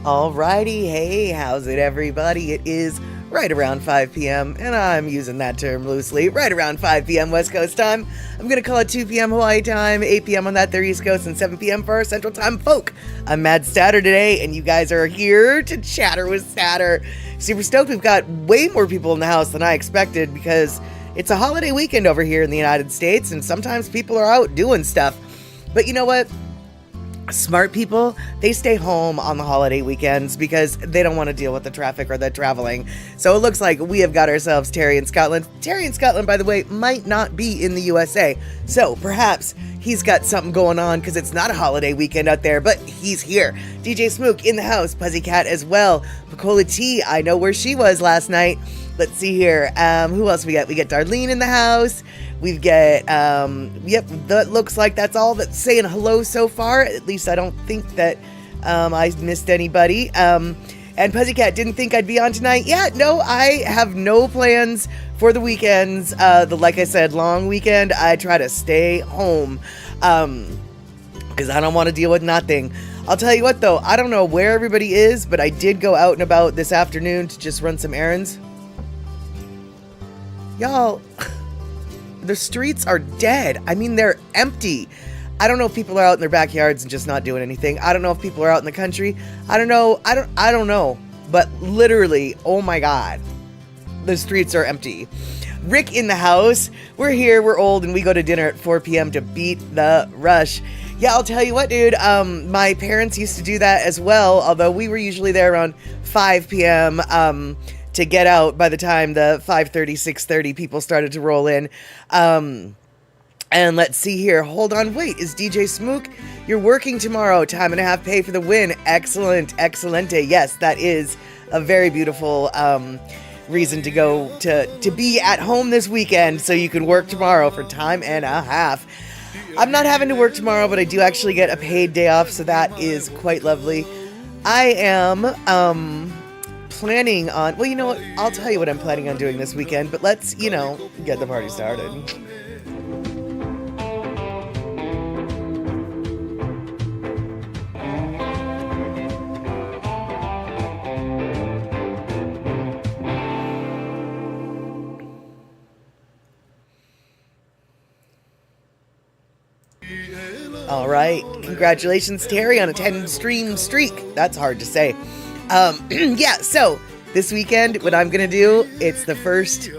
Alrighty, hey, how's it everybody? It is right around 5 p.m., and I'm using that term loosely, right around 5 p.m. West Coast time. I'm going to call it 2 p.m. Hawaii time, 8 p.m. on that there East Coast, and 7 p.m. for our Central Time folk. I'm Mad Statter today, and you guys are here to chatter with Statter. Super stoked, we've got way more people in the house than I expected because it's a holiday weekend over here in the United States, and sometimes people are out doing stuff. But you know what? Smart people, they stay home on the holiday weekends because they don't want to deal with the traffic or the traveling. So it looks like we have got ourselves Terry in Scotland. Terry in Scotland, by the way, might not be in the USA. So perhaps he's got something going on because it's not a holiday weekend out there, but he's here. DJ Smook in the house, Pussycat as well. Pacola T, I know where she was last night. Let's see here. Who else we got? We got Darlene in the house. We've got, yep, that looks like that's all that's saying hello so far. At least I don't think that I missed anybody. And Pussycat didn't think I'd be on tonight. Yeah, no, I have no plans for the weekends. Like I said, long weekend, I try to stay home because I don't want to deal with nothing. I'll tell you what, though, I don't know where everybody is, but I did go out and about this afternoon to just run some errands. Y'all, the streets are dead. I mean, they're empty. I don't know if people are out in their backyards and just not doing anything. I don't know if people are out in the country. I don't know. I don't know. But literally, oh my God, the streets are empty. Rick in the house. We're here. We're old, and we go to dinner at 4 p.m. to beat the rush. Yeah, I'll tell you what, dude. My parents used to do that as well, although we were usually there around 5 p.m., to get out by the time the 5:30, 6:30 people started to roll in. And let's see here. Hold on. Wait, is DJ Smook? You're working tomorrow. Time and a half pay for the win. Excellent. Excellente. Yes, that is a very beautiful reason to go to be at home this weekend so you can work tomorrow for time and a half. I'm not having to work tomorrow, but I do actually get a paid day off, so that is quite lovely. I am planning on, well, you know what, I'll tell you what I'm planning on doing this weekend, but let's, get the party started. All right, congratulations, Terry, on a 10-stream streak. That's hard to say. Yeah, so this weekend, what I'm going to do, it's the first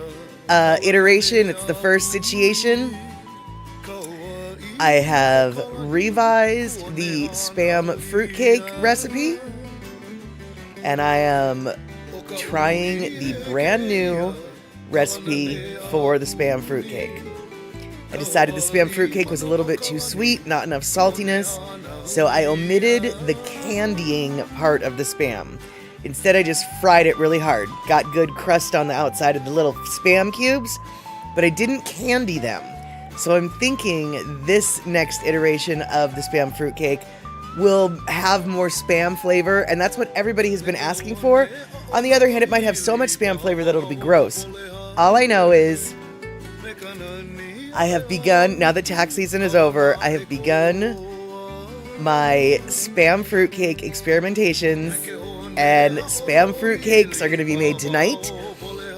iteration, it's the first situation. I have revised the Spam fruitcake recipe, and I am trying the brand new recipe for the Spam fruitcake. I decided the Spam fruitcake was a little bit too sweet, not enough saltiness, so I omitted the candying part of the Spam. Instead, I just fried it really hard. Got good crust on the outside of the little Spam cubes, but I didn't candy them. So I'm thinking this next iteration of the Spam fruitcake will have more Spam flavor, and that's what everybody has been asking for. On the other hand, it might have so much Spam flavor that it'll be gross. All I know is I have begun, now that tax season is over, I have begun my Spam fruitcake experimentations, and Spam fruitcakes are going to be made tonight.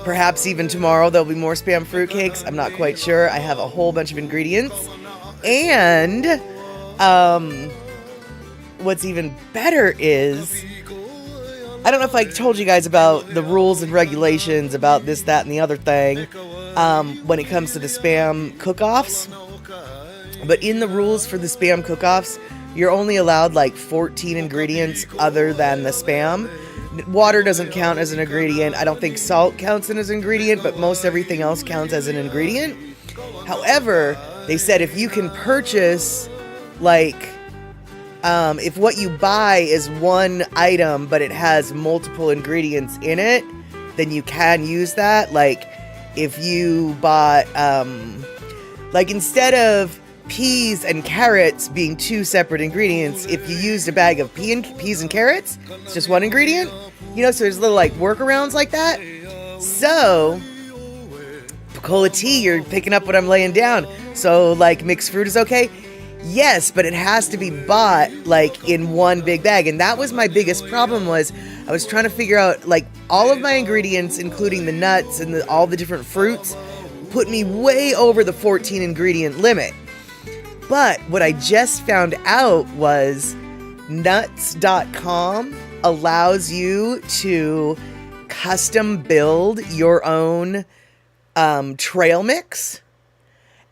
Perhaps even tomorrow there'll be more Spam fruitcakes. I'm not quite sure. I have a whole bunch of ingredients. And what's even better is, I don't know if I told you guys about the rules and regulations about this, that, and the other thing when it comes to the Spam cook-offs. But in the rules for the Spam cook-offs, you're only allowed like 14 ingredients other than the Spam. Water doesn't count as an ingredient. I don't think salt counts as an ingredient, but most everything else counts as an ingredient. However, they said if you can purchase, like, if what you buy is one item, but it has multiple ingredients in it, then you can use that. Like, if you bought, like, instead of peas and carrots being two separate ingredients, if you used a bag of peas and carrots, it's just one ingredient. So there's little like workarounds like that. So Pacola T, you're picking up what I'm laying down. So like mixed fruit is okay. Yes, but it has to be bought like in one big bag. And that was my biggest problem, was I was trying to figure out like all of my ingredients, including the nuts and all the different fruits, put me way over the 14 ingredient limit. But what I just found out was nuts.com allows you to custom build your own trail mix.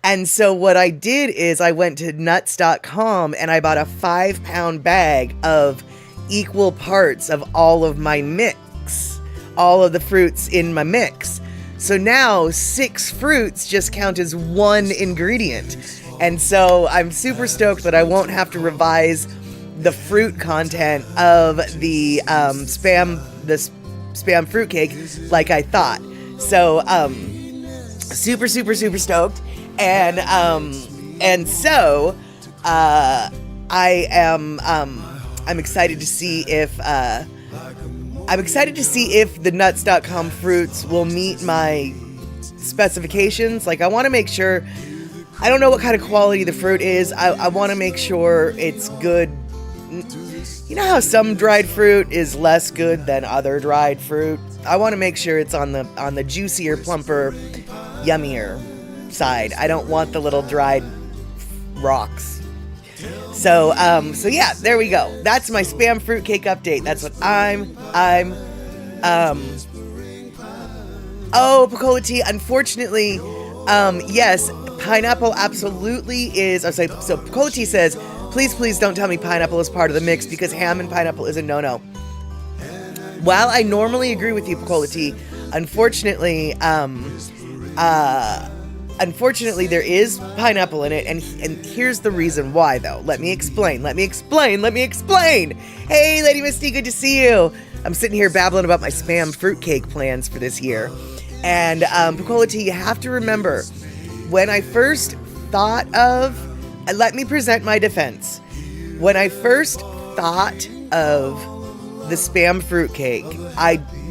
And so what I did is I went to nuts.com and I bought a 5-pound bag of equal parts of all of my mix, all of the fruits in my mix. So now 6 fruits just count as one ingredient. And so I'm super stoked that I won't have to revise the fruit content of the spam fruitcake like I thought. So super stoked. And so I am I'm excited to see if the nuts.com fruits will meet my specifications. Like, I want to make sure, I don't know what kind of quality the fruit is. I want to make sure it's good. You know how some dried fruit is less good than other dried fruit? I want to make sure it's on the juicier, plumper, yummier side. I don't want the little dried rocks. So yeah, there we go. That's my spam fruitcake update. That's what oh, Picola Tea, unfortunately, yes, pineapple absolutely is. So Picola Tea says, please don't tell me pineapple is part of the mix, because ham and pineapple is a no-no. While I normally agree with you, Picola Tea, unfortunately, there is pineapple in it, and here's the reason why, though. Let me explain. Hey, Lady Misty, good to see you. I'm sitting here babbling about my spam fruitcake plans for this year. And, Picola Tea, you have to remember, when I first thought of, let me present my defense. When I first thought of the spam fruitcake,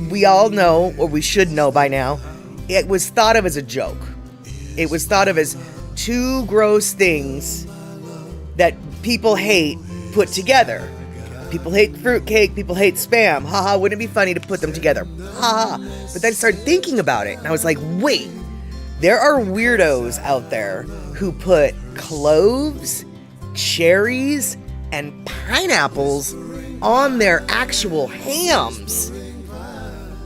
we all know, or we should know by now, it was thought of as a joke. It was thought of as two gross things that people hate put together. People hate fruitcake, people hate spam. Haha, wouldn't it be funny to put them together? Haha. But then I started thinking about it, and I was like, wait, there are weirdos out there who put cloves, cherries, and pineapples on their actual hams.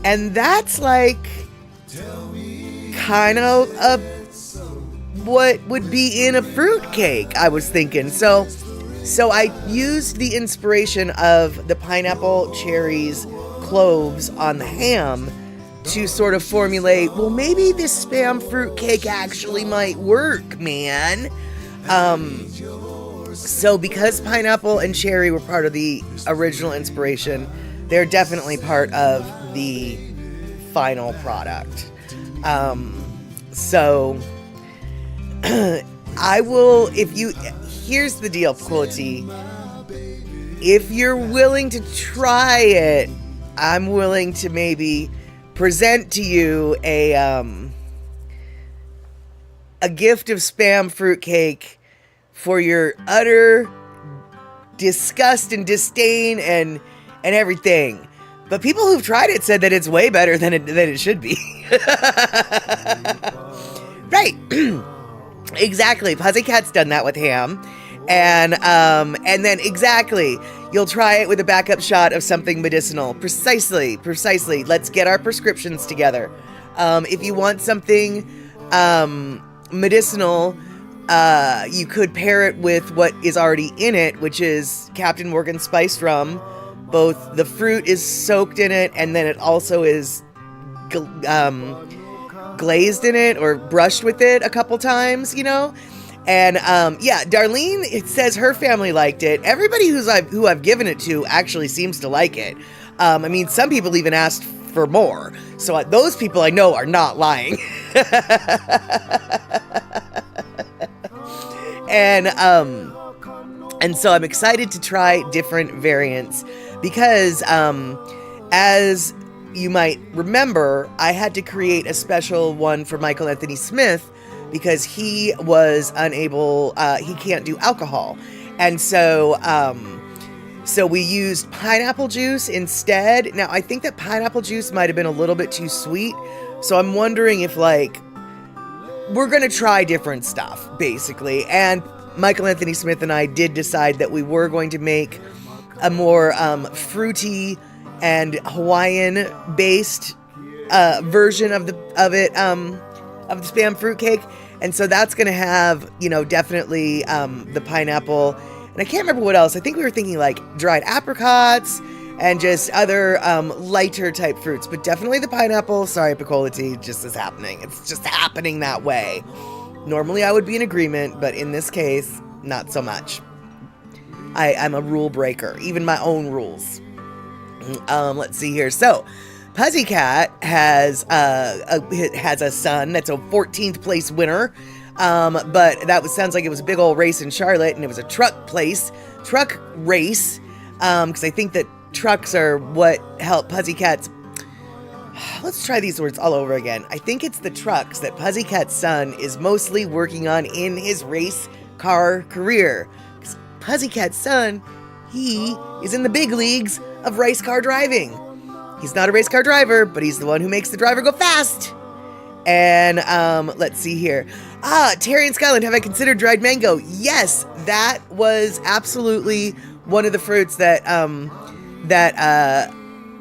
And that's like kind of what would be in a fruitcake, I was thinking. So I used the inspiration of the pineapple, cherries, cloves on the ham to sort of formulate, well, maybe this spam fruitcake actually might work, man. So because pineapple and cherry were part of the original inspiration, they're definitely part of the final product. So I will, here's the deal, quality. If you're willing to try it, I'm willing to maybe present to you a gift of spam fruitcake for your utter disgust and disdain and everything. But people who've tried it said that it's way better than it should be. Right. Exactly. Pussycat's done that with ham. And then exactly, you'll try it with a backup shot of something medicinal. Precisely. Let's get our prescriptions together. If you want something medicinal, you could pair it with what is already in it, which is Captain Morgan spiced rum. Both the fruit is soaked in it, and then it also is glazed in it or brushed with it a couple times, you know? And yeah, Darlene, it says her family liked it. Everybody who I've given it to actually seems to like it. I mean, some people even asked for more. So those people I know are not lying. And so I'm excited to try different variants because as you might remember, I had to create a special one for Michael Anthony Smith because he was unable, he can't do alcohol. And so we used pineapple juice instead. Now, I think that pineapple juice might have been a little bit too sweet. So I'm wondering if, like, we're going to try different stuff, basically. And Michael Anthony Smith and I did decide that we were going to make a more fruity and Hawaiian-based version of the Spam fruitcake. And so that's going to have, definitely the pineapple. And I can't remember what else. I think we were thinking like dried apricots and just other lighter type fruits. But definitely the pineapple. Sorry, Picolati, just is happening. It's just happening that way. Normally I would be in agreement, but in this case, not so much. I'm a rule breaker, even my own rules. Let's see here. So, Pussycat has a son that's a 14th place winner. But sounds like it was a big old race in Charlotte, and it was a truck race. Because I think that trucks are what help Pussycat's. Let's try these words all over again. I think it's the trucks that Pussycat's son is mostly working on in his race car career. Because Pussycat's son, he is in the big leagues of race car driving. He's not a race car driver, but he's the one who makes the driver go fast. And let's see here. Terry and Skyland, have I considered dried mango? Yes, that was absolutely one of the fruits that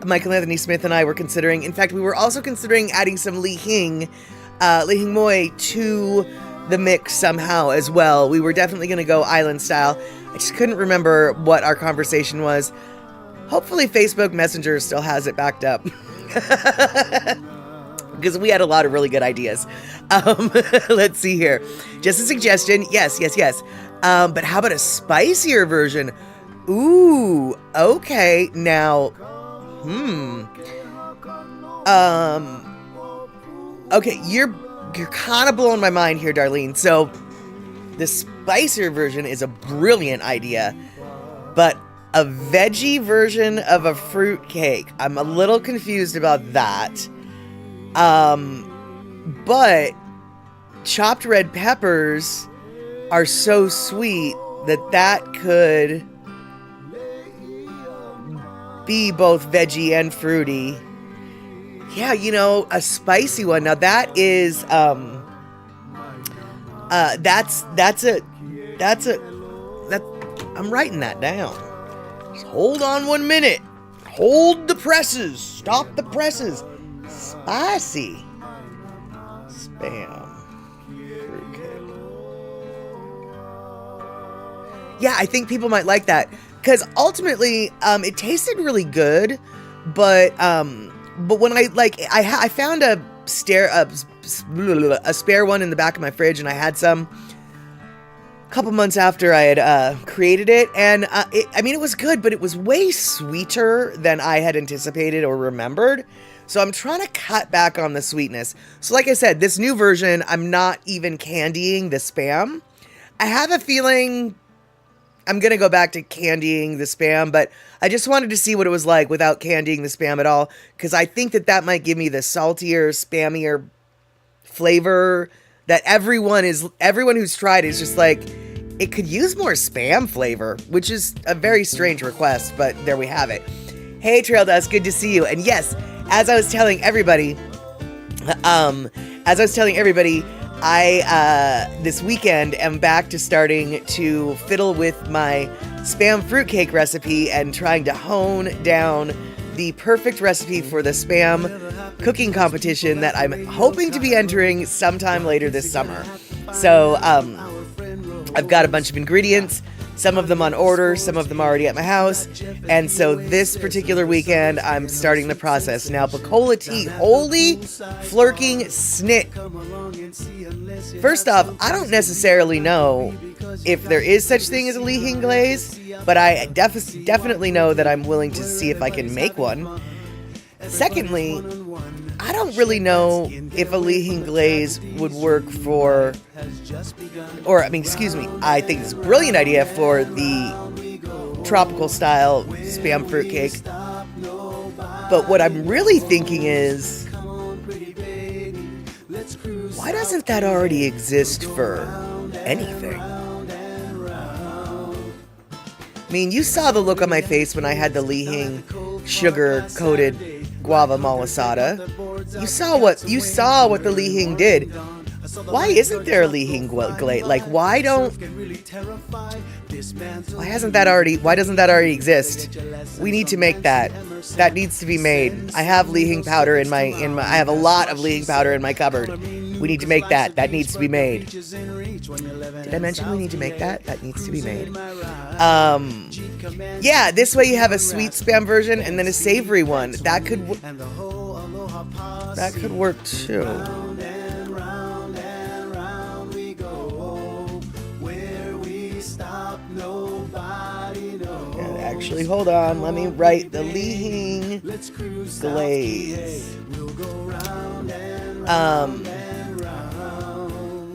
Michael Anthony Smith and I were considering. In fact, we were also considering adding some Li Hing Moi to the mix somehow as well. We were definitely going to go island style. I just couldn't remember what our conversation was. Hopefully Facebook Messenger still has it backed up. Because we had a lot of really good ideas. Let's see here. Just a suggestion. Yes. But how about a spicier version? Ooh, okay. Now, okay, you're kind of blowing my mind here, Darlene. So, the spicier version is a brilliant idea, but a veggie version of a fruit cake, I'm a little confused about that. But chopped red peppers are so sweet that could be both veggie and fruity. Yeah, a spicy one. Now that is, I'm writing that down. Just hold on 1 minute. Hold the presses. Stop the presses. Spicy Spam fruitcake. Yeah, I think people might like that because ultimately, it tasted really good, but when I found a spare one in the back of my fridge, and I had some a couple months after I had created it, and it was good, but it was way sweeter than I had anticipated or remembered. So I'm trying to cut back on the sweetness. So like I said, this new version, I'm not even candying the Spam. I have a feeling I'm going to go back to candying the Spam, but I just wanted to see what it was like without candying the Spam at all, because I think that might give me the saltier, spammier flavor that everyone who's tried is just like, it could use more Spam flavor, which is a very strange request, but there we have it. Hey, Trail Dust, good to see you. And yes, as I was telling everybody, I this weekend am back to starting to fiddle with my Spam fruitcake recipe and trying to hone down the perfect recipe for the Spam cooking competition that I'm hoping to be entering sometime later this summer. So I've got a bunch of ingredients. Some of them on order, some of them already at my house. And so this particular weekend, I'm starting the process. Now, Picolati, holy flirking snit. First off, I don't necessarily know if there is such thing as a Li Hing glaze, but I definitely know that I'm willing to see if I can make one. Secondly, I don't really know if a Li Hing glaze would work I think it's a brilliant idea for the tropical style Spam fruitcake. But what I'm really thinking is, Why doesn't that already exist for anything? I mean, you saw the look on my face when I had the Li Hing sugar-coated guava malasada. You saw what the Li Hing did. Why isn't there a Li Hing glaze? Like, why doesn't that already exist? We need to make that. That needs to be made. I have Li Hing powder I have a lot of Li Hing powder in my cupboard. We need to make that. That needs to be made. Did I mention we need to make that? That needs to be made. Yeah, this way you have a sweet Spam version and then a savory one. That could work too. And actually, hold on. Let me write the Li Hing glaze.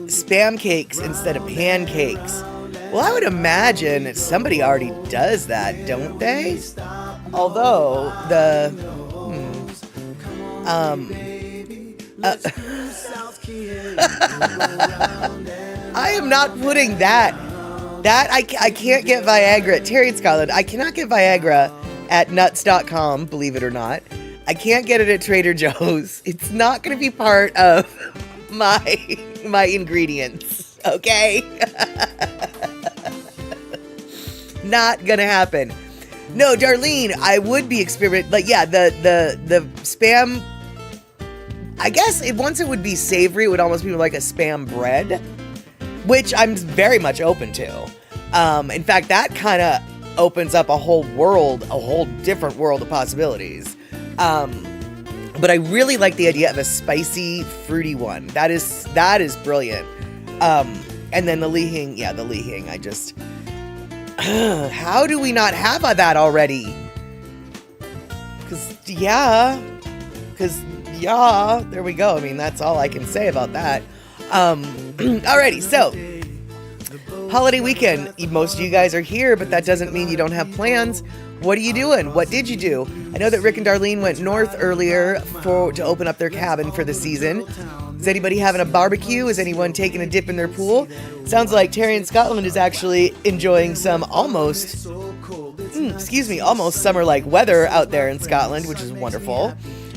Spam cakes instead of pancakes. Well, I would imagine somebody already does that, don't they? Although I am not putting that. I can't get Viagra at Terry in Scotland. I cannot get Viagra at nuts.com, believe it or not. I can't get it at Trader Joe's. It's not going to be part of my ingredients, okay? Not gonna happen. No, Darlene, I would be like, yeah, the Spam, I guess once it would be savory, it would almost be like a Spam bread, which I'm very much open to. In fact, that kind of opens up a whole different world of possibilities. But I really like the idea of a spicy, fruity one. That is brilliant. And then the Li Hing, I just, how do we not have that already? Because there we go. I mean, that's all I can say about that. Alrighty, so holiday weekend. Most of you guys are here, but that doesn't mean you don't have plans. What are you doing? What did you do? I know that Rick and Darlene went north earlier to open up their cabin for the season. Is anybody having a barbecue? Is anyone taking a dip in their pool? Sounds like Terry in Scotland is actually enjoying some almost summer-like weather out there in Scotland, which is wonderful.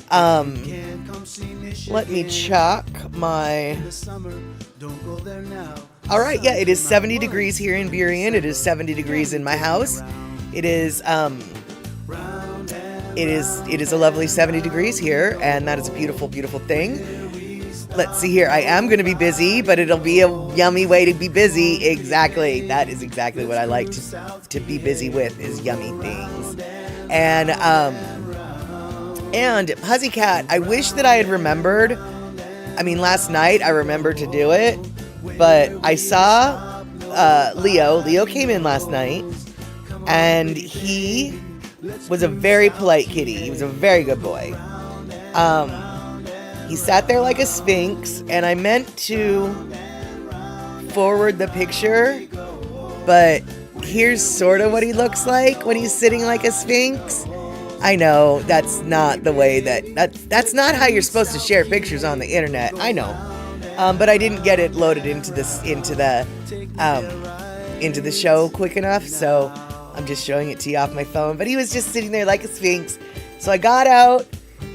Let me check my... All right, yeah, it is 70 degrees here in Burien. It is 70 degrees in my house. It is a lovely 70 degrees here, and that is a beautiful, beautiful thing. Let's see here. I am going to be busy, but it'll be a yummy way to be busy. Exactly. That is exactly what I like to be busy with, is yummy things. And Pussycat, I wish that I had remembered. I mean, last night I remembered to do it, but I saw Leo. Leo came in last night, and he was a very polite kitty. He was a very good boy. He sat there like a sphinx, and I meant to forward the picture, but here's sort of what he looks like when he's sitting like a sphinx. I know that's not the way that's not how you're supposed to share pictures on the internet. I know, but I didn't get it loaded into the show quick enough, so I'm just showing it to you off my phone. But he was just sitting there like a sphinx. So I got out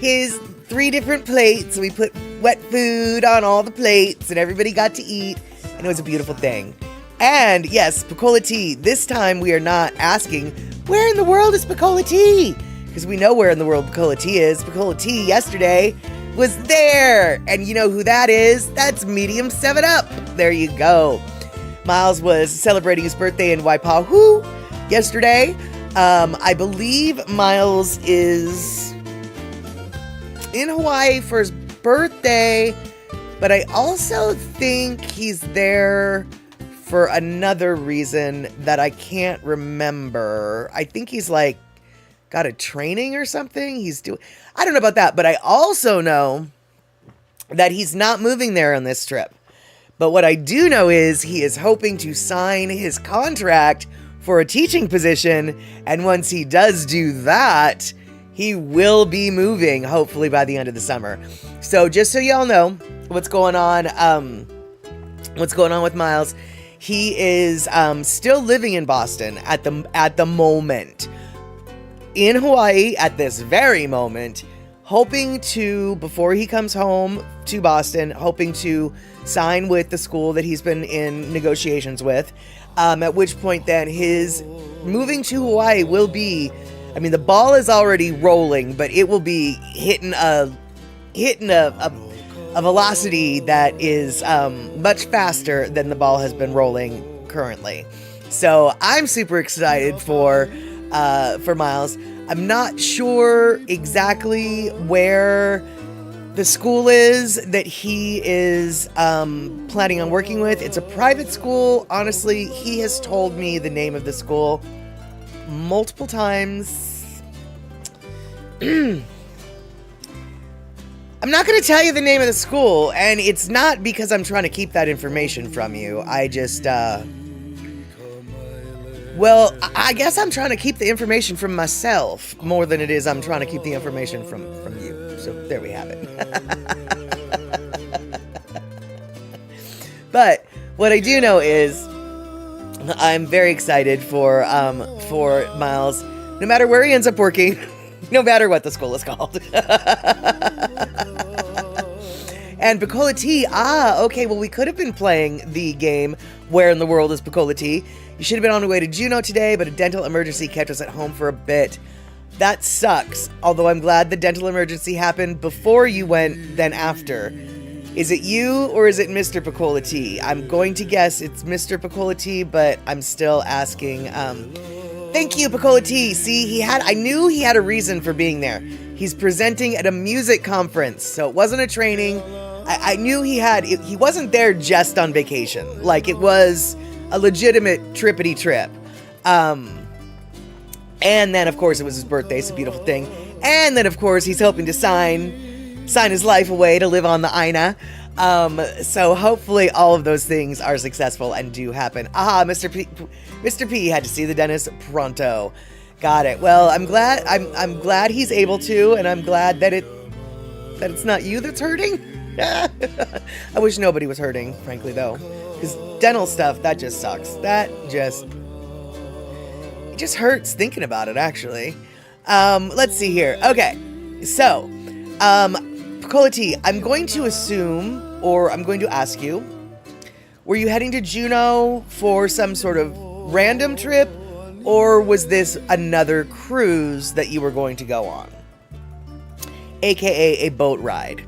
his 3 different plates. We put wet food on all the plates, and everybody got to eat, and it was a beautiful thing. And yes, Picola tea. This time we are not asking, where in the world is Picola tea? Because we know where in the world Picola tea is. Picola tea yesterday was there. And you know who that is? That's Medium 7-Up. There you go. Miles was celebrating his birthday in Waipahu yesterday. I believe Miles is in Hawaii for his birthday, but I also think he's there for another reason that I can't remember. I think he's like got a training or something. I don't know about that, but I also know that he's not moving there on this trip. But what I do know is he is hoping to sign his contract for a teaching position, and once he does do that, he will be moving, hopefully by the end of the summer. So just so y'all know what's going on with Miles, he is still living in Boston at the moment, in Hawaii at this very moment, hoping to, before he comes home to Boston, hoping to sign with the school that he's been in negotiations with, at which point then his moving to Hawaii will be, I mean, the ball is already rolling, but it will be hitting a velocity that is much faster than the ball has been rolling currently. So I'm super excited for Miles. I'm not sure exactly where the school is that he is planning on working with. It's a private school. Honestly, he has told me the name of the school multiple times. I'm not going to tell you the name of the school, and it's not because I'm trying to keep that information from you. I just, well, I guess I'm trying to keep the information from myself more than it is I'm trying to keep the information from you. So there we have it. But what I do know is I'm very excited for Miles, no matter where he ends up working, no matter what the school is called. And Picola Tea, okay, well, we could have been playing the game, Where in the World is Picola Tea? You should have been on your way to Juneau today, but a dental emergency kept us at home for a bit. That sucks, although I'm glad the dental emergency happened before you went than after. Is it you or is it Mr. Picola Tea? I'm going to guess it's Mr. Picola Tea, but I'm still asking. Thank you, Picola Tea. See, I knew he had a reason for being there. He's presenting at a music conference, so it wasn't a training. I knew he wasn't there just on vacation. Like, it was a legitimate trippity trip. And then, of course, it was his birthday. It's a beautiful thing. And then, of course, he's hoping to sign his life away to live on the Aina. So hopefully all of those things are successful and do happen. Mr. P had to see the dentist pronto. Got it. Well, I'm glad he's able to, and I'm glad that it's not you that's hurting. I wish nobody was hurting, frankly, though, because dental stuff, that just sucks. It just hurts thinking about it, actually. Let's see here. Okay, so Picola Tea, I'm going to assume, or I'm going to ask you, were you heading to Juneau for some sort of random trip, or was this another cruise that you were going to go on? AKA a boat ride.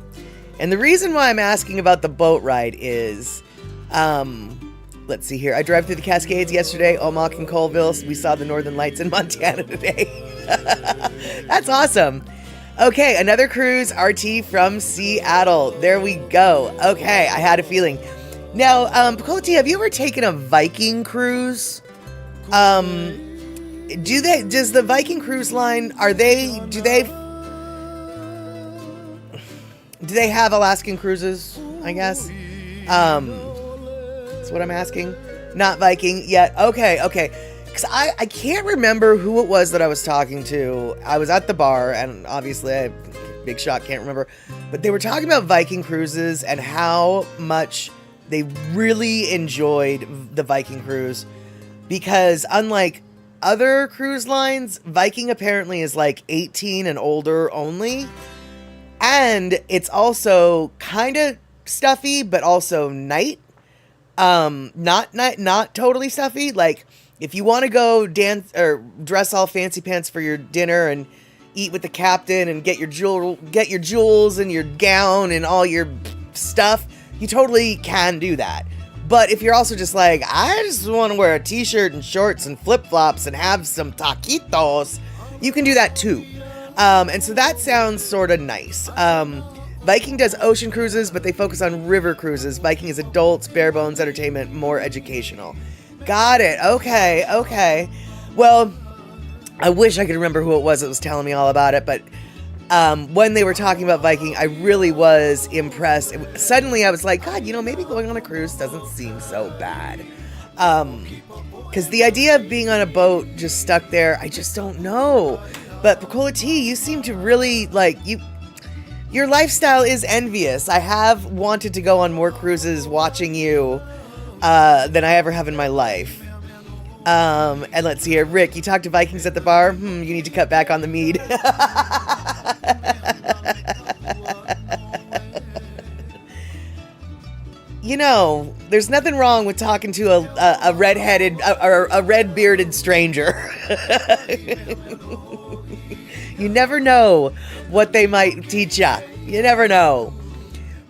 And the reason why I'm asking about the boat ride is, let's see here. I drove through the Cascades yesterday, Omak and Colville. We saw the Northern Lights in Montana today. That's awesome. Okay, another cruise, RT from Seattle. There we go. Okay, I had a feeling. Now, Picola Tea, have you ever taken a Viking cruise? Does the Viking Cruise Line, do they have Alaskan cruises, I guess? That's what I'm asking. Not Viking yet. Okay. Because I can't remember who it was that I was talking to. I was at the bar, and obviously, big shot, can't remember. But they were talking about Viking cruises and how much they really enjoyed the Viking cruise. Because unlike other cruise lines, Viking apparently is like 18 and older only. And it's also kind of stuffy, but also night. Not totally stuffy. Like, if you want to go dance or dress all fancy pants for your dinner and eat with the captain and get your jewels and your gown and all your stuff, you totally can do that. But if you're also just like, I just want to wear a t-shirt and shorts and flip-flops and have some taquitos, you can do that too. And so that sounds sort of nice. Viking does ocean cruises, but they focus on river cruises. Viking is adults, bare bones entertainment, more educational. Got it. Okay. Well, I wish I could remember who it was that was telling me all about it, but when they were talking about Viking, I really was impressed. Suddenly I was like, God, maybe going on a cruise doesn't seem so bad. Because the idea of being on a boat just stuck there, I just don't know. But Pecola T, you seem to really your lifestyle is envious. I have wanted to go on more cruises watching you than I ever have in my life. And let's see here. Rick, you talked to Vikings at the bar? You need to cut back on the mead. You know, there's nothing wrong with talking to a red-headed or a red-bearded stranger. You never know what they might teach ya. You never know.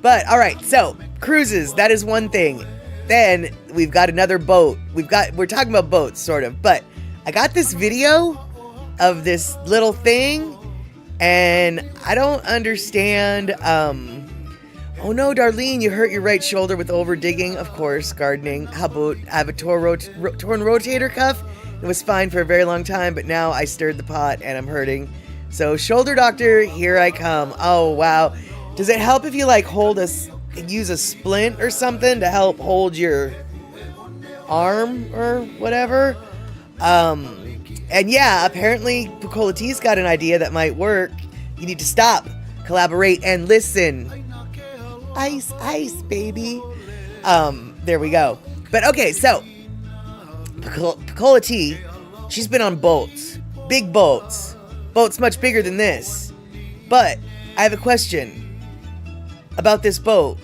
But, all right, so, cruises, that is one thing. Then, we've got another boat. We're talking about boats, sort of. But, I got this video of this little thing, and I don't understand, oh no, Darlene, you hurt your right shoulder with over digging. Of course, gardening. How about I have a torn rotator cuff? It was fine for a very long time, but now I stirred the pot and I'm hurting. So, shoulder doctor, here I come. Oh, wow. Does it help if you use a splint or something to help hold your arm or whatever? And yeah, apparently Pecola T's got an idea that might work. You need to stop, collaborate, and listen. Ice, ice, baby. There we go. But okay, so Pecola T, she's been on boats. Big boats. Boats much bigger than this. But I have a question about this boat.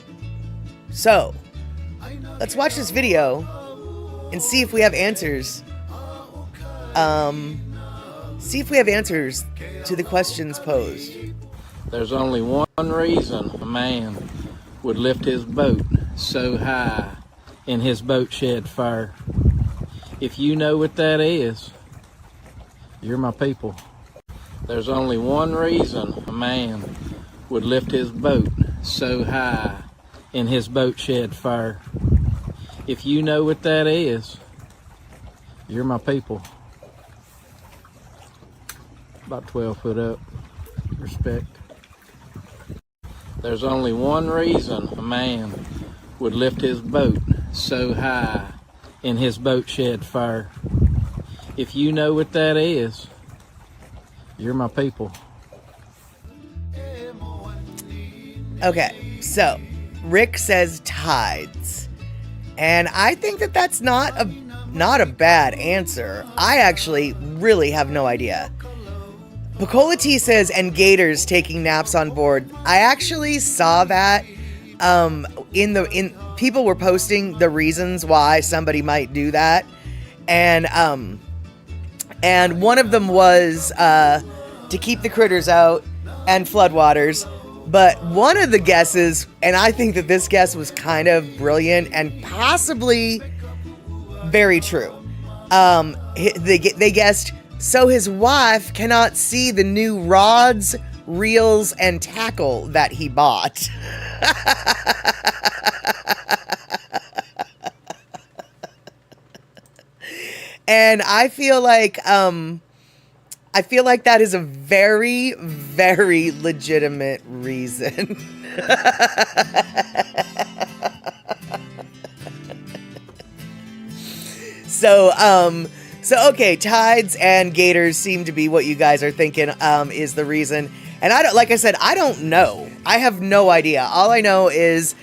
So, let's watch this video and see if we have answers. See if we have answers to the questions posed. There's only one reason a man would lift his boat so high in his boat shed fire. If you know what that is, you're my people. There's only one reason a man would lift his boat so high in his boat shed fire. If you know what that is, you're my people. About 12 foot up. Respect. There's only one reason a man would lift his boat so high in his boat shed fire. If you know what that is, you're my people. Okay, so Rick says tides. And I think that that's not a bad answer. I actually really have no idea. Pecola T says, and gators taking naps on board. I actually saw that in people were posting the reasons why somebody might do that. And one of them was to keep the critters out and floodwaters. But one of the guesses, and I think that this guess was kind of brilliant and possibly very true. They guessed, so his wife cannot see the new rods, reels, and tackle that he bought. And I feel like that is a very, very legitimate reason. So okay, tides and gators seem to be what you guys are thinking is the reason. And like I said, I don't know. I have no idea. All I know is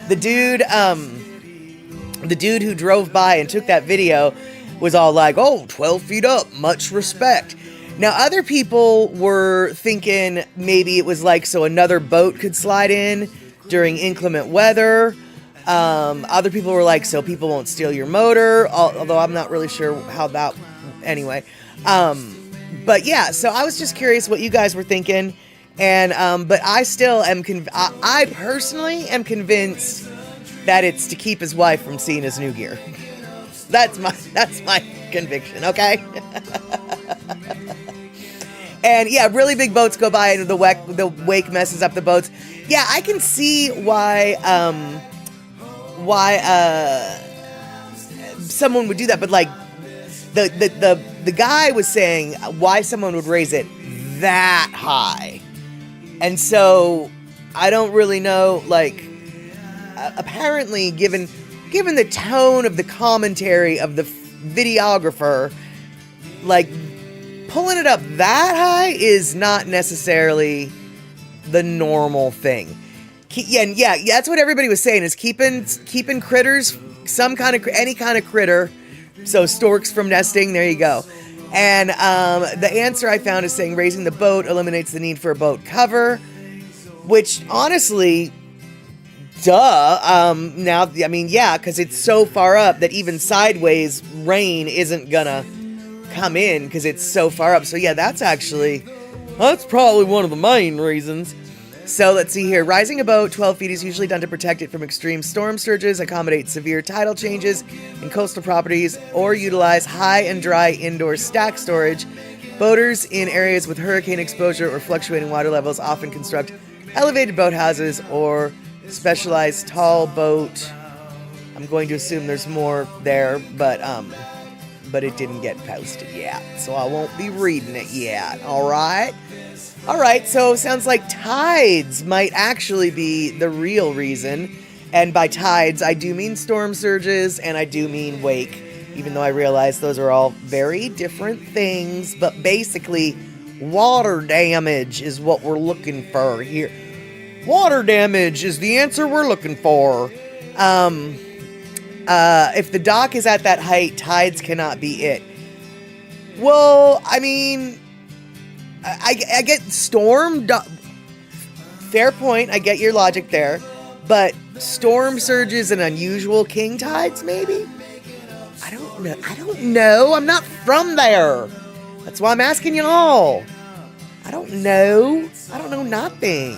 the dude who drove by and took that video was all like, oh, 12 feet up, much respect. Now, other people were thinking maybe it was like so another boat could slide in during inclement weather. Other people were like, so people won't steal your motor, although I'm not really sure how that, anyway. But yeah, so I was just curious what you guys were thinking. And, but I still am, I personally am convinced that it's to keep his wife from seeing his new gear. That's my conviction, okay? And yeah, really big boats go by and the wake messes up the boats. Yeah, I can see why someone would do that, but like the guy was saying why someone would raise it that high. And so I don't really know, like apparently given the tone of the commentary of the videographer, like pulling it up that high is not necessarily the normal thing. Yeah, that's what everybody was saying, is keeping critters, any kind of critter. So storks from nesting, there you go. And the answer I found is saying raising the boat eliminates the need for a boat cover, which honestly, duh. Now, I mean, yeah, because it's so far up that even sideways rain isn't gonna come in because it's so far up. So yeah, that's probably one of the main reasons. So let's see here. Rising a boat 12 feet is usually done to protect it from extreme storm surges, accommodate severe tidal changes in coastal properties, or utilize high and dry indoor stack storage. Boaters in areas with hurricane exposure or fluctuating water levels often construct elevated boathouses or specialized tall boat. I'm going to assume there's more there, but it didn't get posted yet, so I won't be reading it yet. All right, so sounds like tides might actually be the real reason. And by tides, I do mean storm surges, and I do mean wake, even though I realize those are all very different things. But basically, water damage is what we're looking for here. Water damage is the answer we're looking for. If the dock is at that height, tides cannot be it. Well, I mean, I get fair point, I get your logic there, but storm surges and unusual king tides, maybe? I don't know, I'm not from there. That's why I'm asking y'all. I don't know nothing.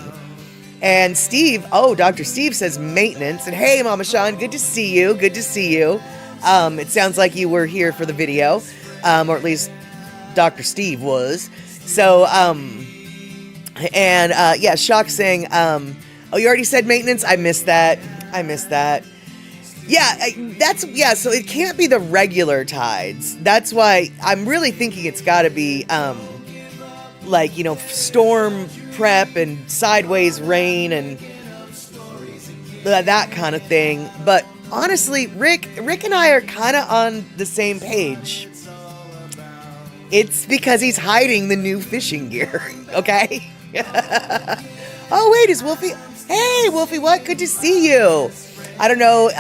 And Steve, Dr. Steve says maintenance, and hey, Mama Sean, good to see you. It sounds like you were here for the video, or at least Dr. Steve was. So, yeah, Shock saying, you already said maintenance? I missed that. Yeah, so it can't be the regular tides. That's why I'm really thinking it's gotta be, storm prep and sideways rain and that kind of thing. But honestly, Rick and I are kind of on the same page. It's because he's hiding the new fishing gear, okay? Oh, wait, is Wolfie? Hey, Wolfie, what? Good to see you. I don't know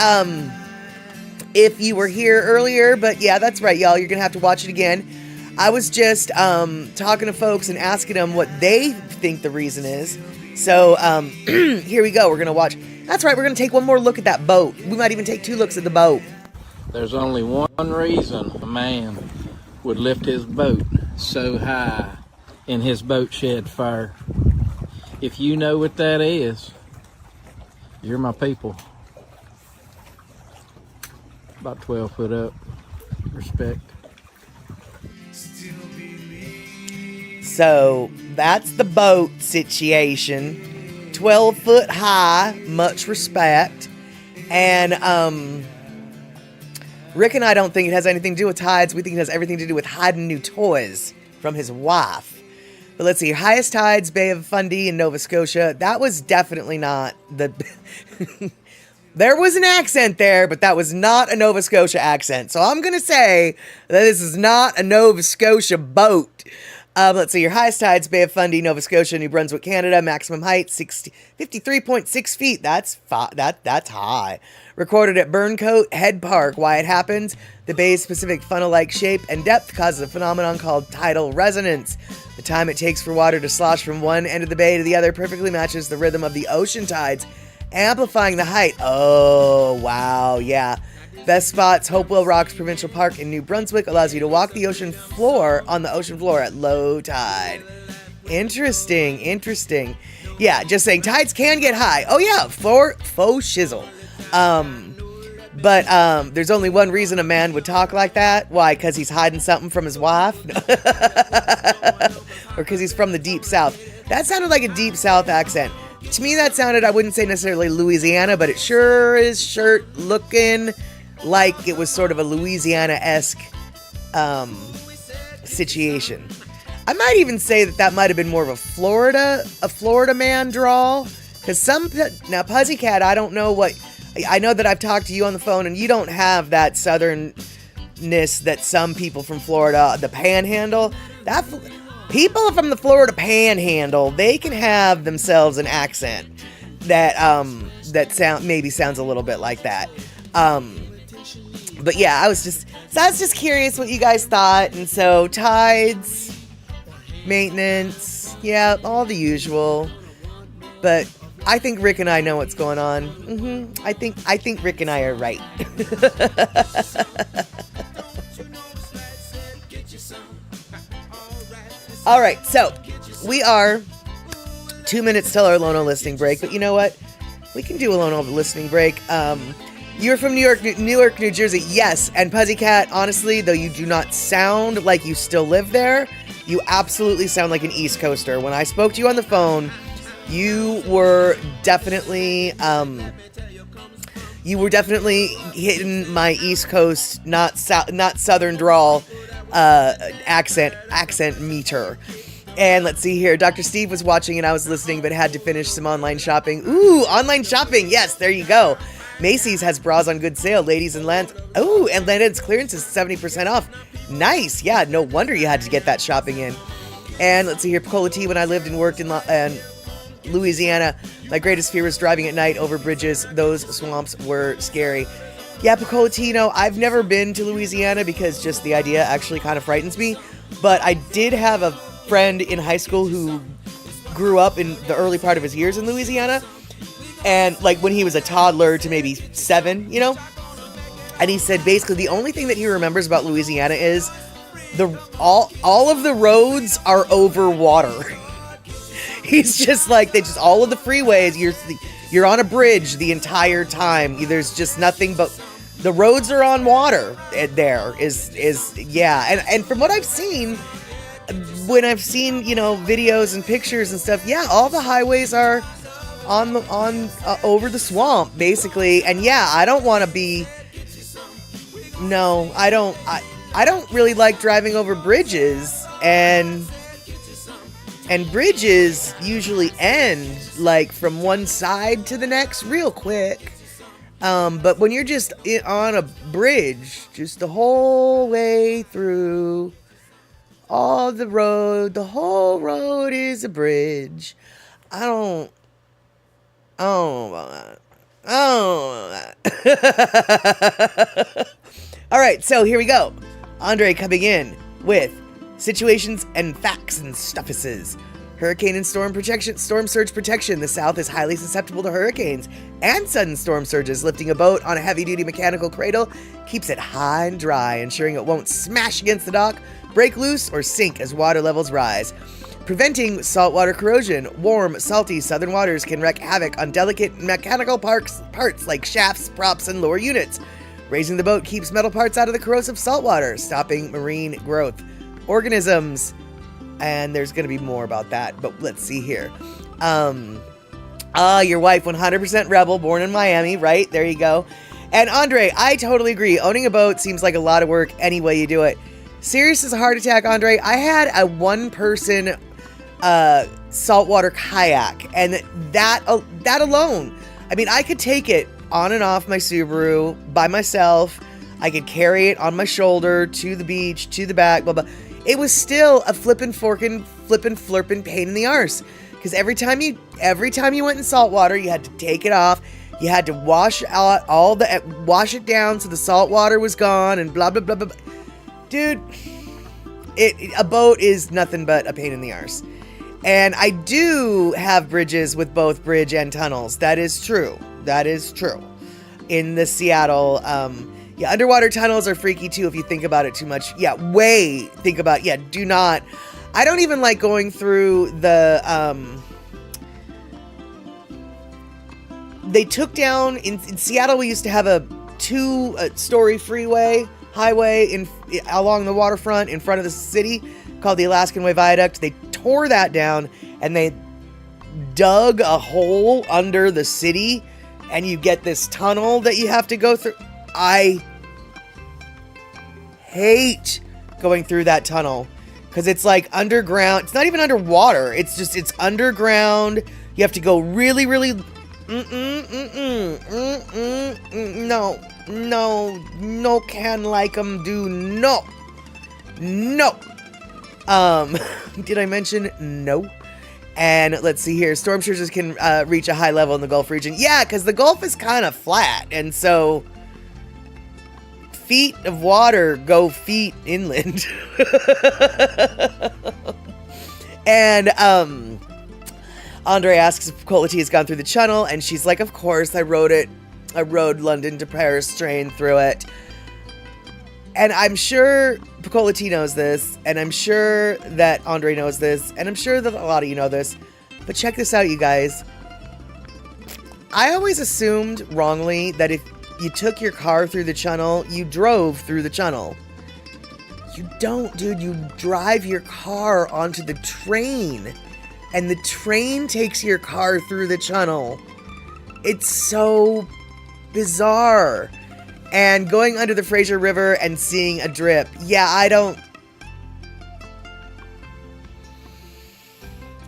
if you were here earlier, but yeah, that's right, y'all. You're going to have to watch it again. I was just talking to folks and asking them what they think the reason is. So here we go. We're going to watch. That's right. We're going to take one more look at that boat. We might even take 2 looks at the boat. There's only one reason a man would lift his boat so high in his boat shed fire. If you know what that is, you're my people. About 12 foot up. Respect. So that's the boat situation. 12 foot high, much respect. And Rick and I don't think it has anything to do with tides. We think it has everything to do with hiding new toys from his wife. But let's see, highest tides, Bay of Fundy in Nova Scotia. That was definitely not the... There was an accent there, but that was not a Nova Scotia accent. So I'm going to say that this is not a Nova Scotia boat. Let's see, your highest tides, Bay of Fundy, Nova Scotia, New Brunswick, Canada. Maximum height, 53.6 feet. That's high. Recorded at Burncoat Head Park. Why it happens? The bay's specific funnel-like shape and depth causes a phenomenon called tidal resonance. The time it takes for water to slosh from one end of the bay to the other perfectly matches the rhythm of the ocean tides, amplifying the height. Oh, wow, yeah. Best spots, Hopewell Rocks Provincial Park in New Brunswick allows you to walk the ocean floor on the ocean floor at low tide. Interesting. Yeah, just saying, tides can get high. Oh yeah, faux shizzle. But there's only one reason a man would talk like that. Why? Because he's hiding something from his wife? Or because he's from the Deep South? That sounded like a Deep South accent. To me, that sounded, I wouldn't say necessarily Louisiana, but it sure is looking like it was sort of a Louisiana-esque situation. I might even say that might have been more of a Florida man drawl. Because now Pussycat, I don't know what, I know that I've talked to you on the phone and you don't have that southernness that some people from Florida, the panhandle, People from the Florida Panhandle, they can have themselves an accent that sounds a little bit like that. But yeah, I was just curious what you guys thought. And so tides, maintenance, yeah, all the usual. But I think Rick and I know what's going on. I think Rick and I are right. All right, so we are 2 minutes till our Lono listening break, but you know what? We can do a Lono listening break. You're from New York, New Jersey, yes. And Puzzycat, honestly, though you do not sound like you still live there, you absolutely sound like an East Coaster. When I spoke to you on the phone, you were definitely hitting my East Coast, not Southern drawl accent meter. And let's see here. Dr. Steve was watching and I was listening, but had to finish some online shopping. Ooh, online shopping. Yes, there you go. Macy's has bras on good sale. Ladies and Lance. Ooh, and Landon's clearance is 70% off. Nice. Yeah, no wonder you had to get that shopping in. And let's see here. Picola Tea, when I lived and worked in Louisiana, my greatest fear was driving at night over bridges. Those swamps were scary. Yeah, Picola Tea, I've never been to Louisiana because just the idea actually kind of frightens me. But I did have a friend in high school who grew up in the early part of his years in Louisiana. And like when he was a toddler to maybe 7, and he said basically the only thing that he remembers about Louisiana is all of the roads are over water. He's just like, all of the freeways, you're on a bridge the entire time. There's just nothing but the roads are on water. There is yeah. And from what I've seen, when I've seen, videos and pictures and stuff, yeah, all the highways are on over the swamp basically. And yeah, I don't want to be, I don't really like driving over bridges, and bridges usually end like from one side to the next real quick. But when you're just on a bridge, just the whole way through all the road, the whole road is a bridge. I don't know about that. All right, so here we go. Andre coming in with situations and facts and stuffuses. Hurricane and storm surge protection. The South is highly susceptible to hurricanes and sudden storm surges. Lifting a boat on a heavy-duty mechanical cradle keeps it high and dry, ensuring it won't smash against the dock, break loose, or sink as water levels rise. Preventing saltwater corrosion. Warm, salty southern waters can wreak havoc on delicate mechanical parts like shafts, props, and lower units. Raising the boat keeps metal parts out of the corrosive saltwater, stopping marine growth. Organisms. And there's going to be more about that, but let's see here. Your wife, 100% rebel, born in Miami, right? There you go. And Andre, I totally agree. Owning a boat seems like a lot of work any way you do it. Serious as a heart attack, Andre. I had a one-person saltwater kayak, and that alone, I mean, I could take it on and off my Subaru by myself. I could carry it on my shoulder to the beach, to the back, blah, blah. It was still a flippin' flirpin' pain in the arse. Because every time you went in salt water, you had to take it off. You had to wash it down so the salt water was gone and blah, blah, blah, blah. Dude, a boat is nothing but a pain in the arse. And I do have bridges with both bridge and tunnels. That is true. In the Seattle, underwater tunnels are freaky too if you think about it too much. Do not. I don't even like going through the, they took down, in Seattle we used to have a 2-story highway along the waterfront in front of the city called the Alaskan Way Viaduct. They tore that down and they dug a hole under the city, and you get this tunnel that you have to go through. I hate going through that tunnel because it's like underground. It's not even underwater. It's underground. You have to go really, really. No, can like 'em do no. Did I mention no? And let's see here. Storm surges can reach a high level in the Gulf region. Yeah, because the Gulf is kind of flat. And so feet of water go feet inland. And Andre asks if Cola T has gone through the channel. And she's like, of course, I rode it. I rode London to Paris train through it. And I'm sure Picola T knows this, and I'm sure that Andre knows this, and I'm sure that a lot of you know this. But check this out, you guys. I always assumed wrongly that if you took your car through the channel, you drove through the channel. You don't, dude. You drive your car onto the train, and the train takes your car through the channel. It's so bizarre. And going under the Fraser River and seeing a drip. Yeah, I don't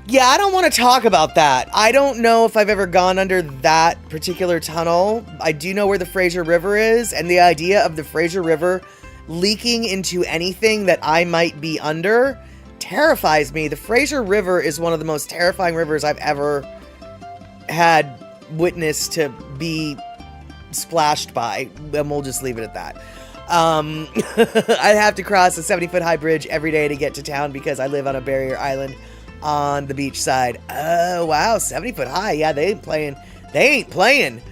want to talk about that. I don't know if I've ever gone under that particular tunnel. I do know where the Fraser River is, and the idea of the Fraser River leaking into anything that I might be under terrifies me. The Fraser River is one of the most terrifying rivers I've ever had witness to be splashed by, and we'll just leave it at that. I have to cross a 70-foot high bridge every day to get to town because I live on a barrier island on the beach side. Oh, wow, 70-foot high. Yeah, they ain't playing.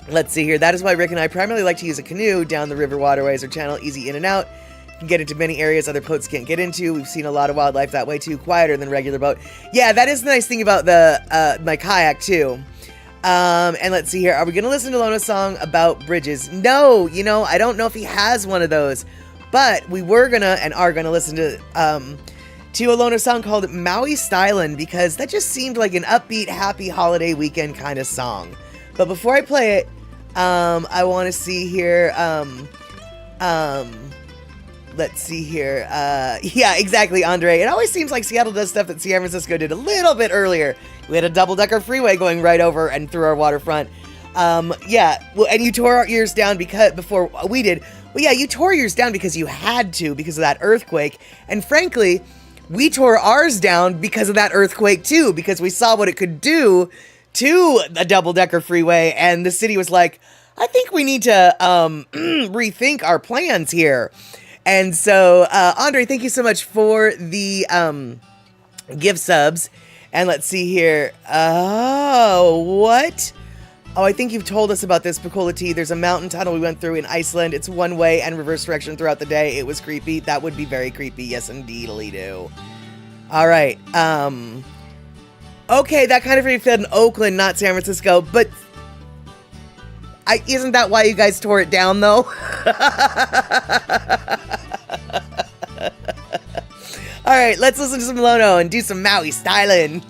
Let's see here. That is why Rick and I primarily like to use a canoe down the river waterways or channel, easy in and out. You can get into many areas other boats can't get into. We've seen a lot of wildlife that way too, quieter than regular boat. Yeah, that is the nice thing about the my kayak too. And let's see here. Are we going to listen to Lono's song about bridges? No, I don't know if he has one of those, but we were going to and are going to listen to a Lono song called Maui Stylin', because that just seemed like an upbeat, happy holiday weekend kind of song. But before I play it, I want to see here, let's see here. Yeah, exactly, Andre. It always seems like Seattle does stuff that San Francisco did a little bit earlier. We had a double-decker freeway going right over and through our waterfront. Yeah, well, and you tore our ears down before we did. Well, yeah, you tore yours down because you had to, because of that earthquake. And frankly, we tore ours down because of that earthquake too, because we saw what it could do to a double-decker freeway, and the city was like, I think we need to rethink our plans here. And so, Andre, thank you so much for the gift subs. And let's see here. Oh, what? Oh, I think you've told us about this, Picola T. There's a mountain tunnel we went through in Iceland. It's one way and reverse direction throughout the day. It was creepy. That would be very creepy. Yes, indeedly do. All right. Okay, that kind of really felt in Oakland, not San Francisco. But isn't that why you guys tore it down, though? All right, let's listen to some Lono and do some Maui styling.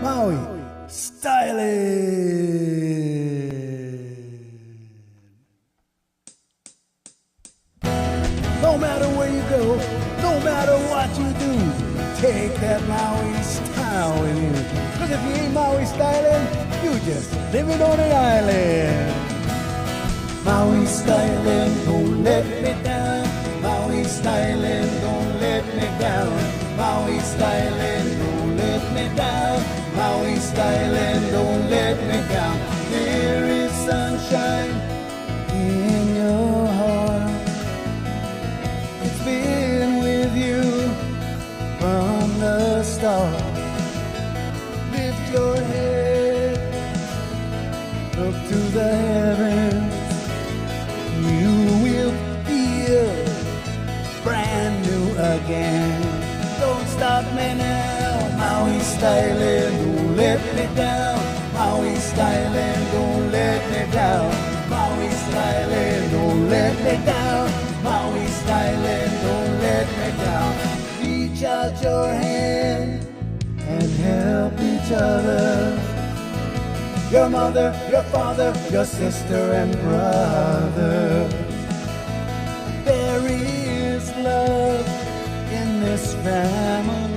Maui styling. No matter where you go, no matter what you do, take that Maui style with you. Cause if you ain't Maui styling, you just living on an island. Maui styling, don't let me down. Maui styling, don't let me down. Maui styling, don't let me down. Maui styling, don't let me down. There is sunshine in your heart. It's been with you from the start. Lift your head up to the heavens. You will feel brand new again. Don't stop me now. Maui styling, don't let me down. Maui styling, don't let me down. Maui styling, don't let me down. Maui styling, don't let me down. Reach out your hand and help each other. Your mother, your father, your sister and brother. There is love in this family.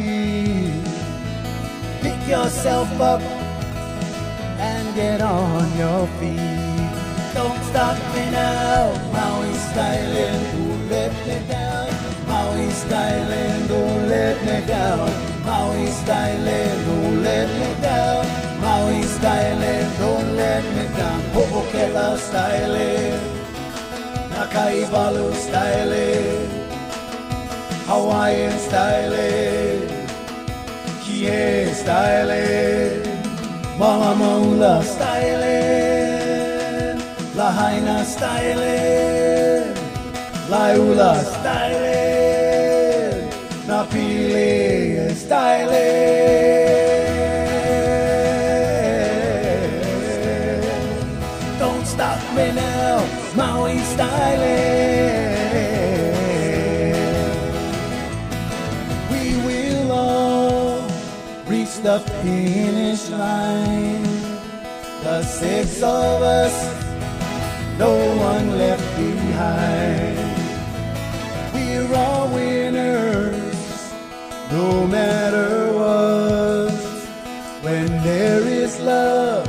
Pick yourself up and get on your feet. Don't stop me now, Maui styling, don't let me down. down. Maui's Island, don't let me down. Maui's Island, don't let me down. Ho'okela style, Nakaibalu style, Hawaiian style, Kie style, Mama Maula style, Lahaina style, Laiula style, Napili style. Don't stop me now, Maui style. We will all reach the finish line. The six of us, no one left behind. We're all winners, no matter what. When there is love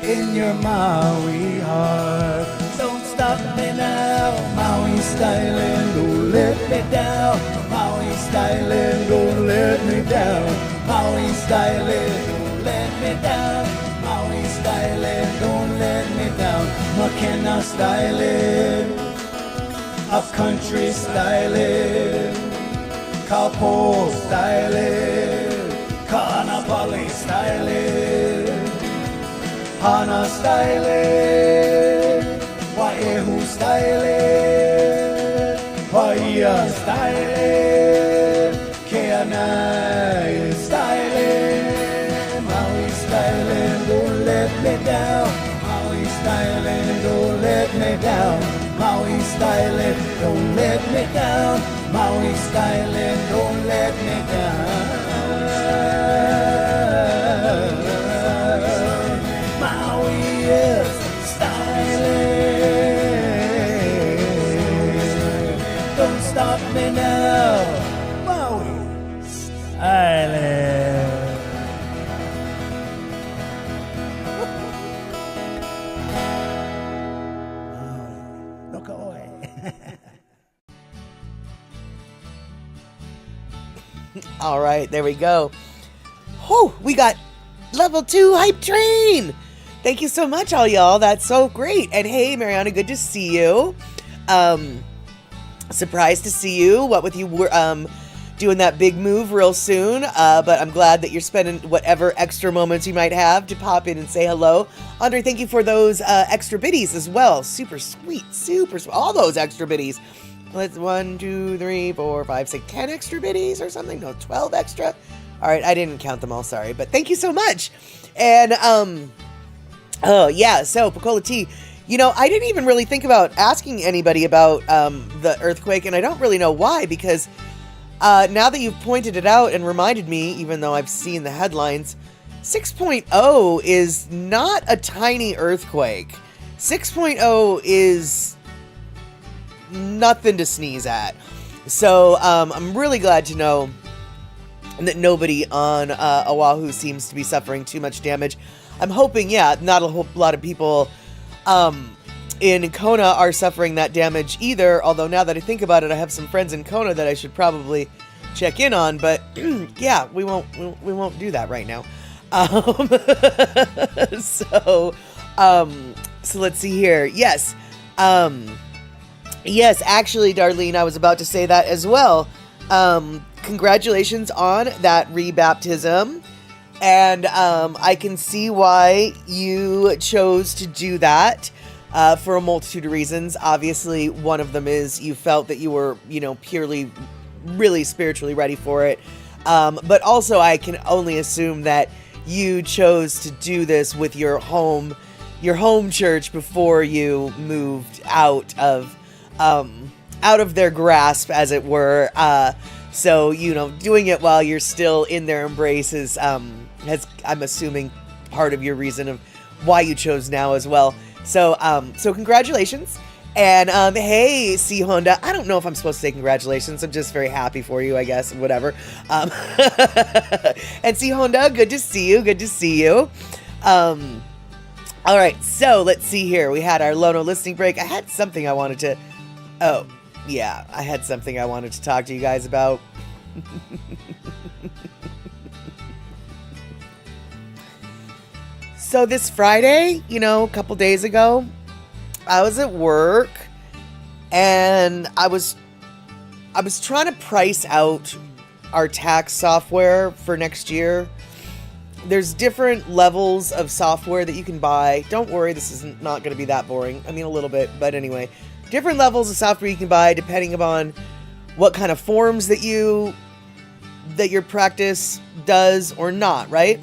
in your Maui heart, don't stop me now, Maui style, don't let me down. Maui style, don't let me down. Maui style, don't let me down. Maui style, don't let me down. Makena style, up country style, Kaupo style, Kanapali style, Hana style, Waehu style, Haia style, Keanai style, Maui style, don't let me down. Maui style, don't let me down. Maui style, don't let me down. Maui style, don't let me down. Maui is style. Don't stop me now. Maui style. All right, there we go. Whew, we got level 2 hype train. Thank you so much, all y'all. That's so great. And hey, Mariana, good to see you. Surprised to see you. What with you doing that big move real soon. But I'm glad that you're spending whatever extra moments you might have to pop in and say hello. Andre, thank you for those extra biddies as well. Super sweet, super sweet. All those extra biddies. Let's 1, 2, 3, 4, 5, 6, 10 extra biddies or something. No, 12 extra. All right, I didn't count them all, sorry, but thank you so much. And oh yeah, so Pacola T, you know, I didn't even really think about asking anybody about the earthquake, and I don't really know why, because now that you've pointed it out and reminded me, even though I've seen the headlines, 6.0 is not a tiny earthquake. 6.0 is nothing to sneeze at. So I'm really glad to know that nobody on Oahu seems to be suffering too much damage. I'm hoping, yeah, not a whole lot of people in Kona are suffering that damage either, although now that I think about it, I have some friends in Kona that I should probably check in on, but yeah, we won't do that right now. So let's see here. Yes. Yes, actually, Darlene, I was about to say that as well. Congratulations on that rebaptism. And I can see why you chose to do that for a multitude of reasons. Obviously, one of them is you felt that you were, you know, purely, really spiritually ready for it. But also, I can only assume that you chose to do this with your home church before you moved out of their grasp, as it were. So, you know, doing it while you're still in their embrace is, I'm assuming, part of your reason of why you chose now as well. So congratulations. And, hey, C Honda, I don't know if I'm supposed to say congratulations. I'm just very happy for you, I guess, whatever. And C Honda, good to see you. Good to see you. All right, so let's see here. We had our Lono listening break. I had something I wanted to... Oh, yeah, I had something I wanted to talk to you guys about. So this Friday, a couple days ago, I was at work and I was trying to price out our tax software for next year. There's different levels of software that you can buy. Don't worry, this is not going to be that boring. I mean, a little bit, but anyway. Different levels of software you can buy depending upon what kind of forms that your practice does or not, right?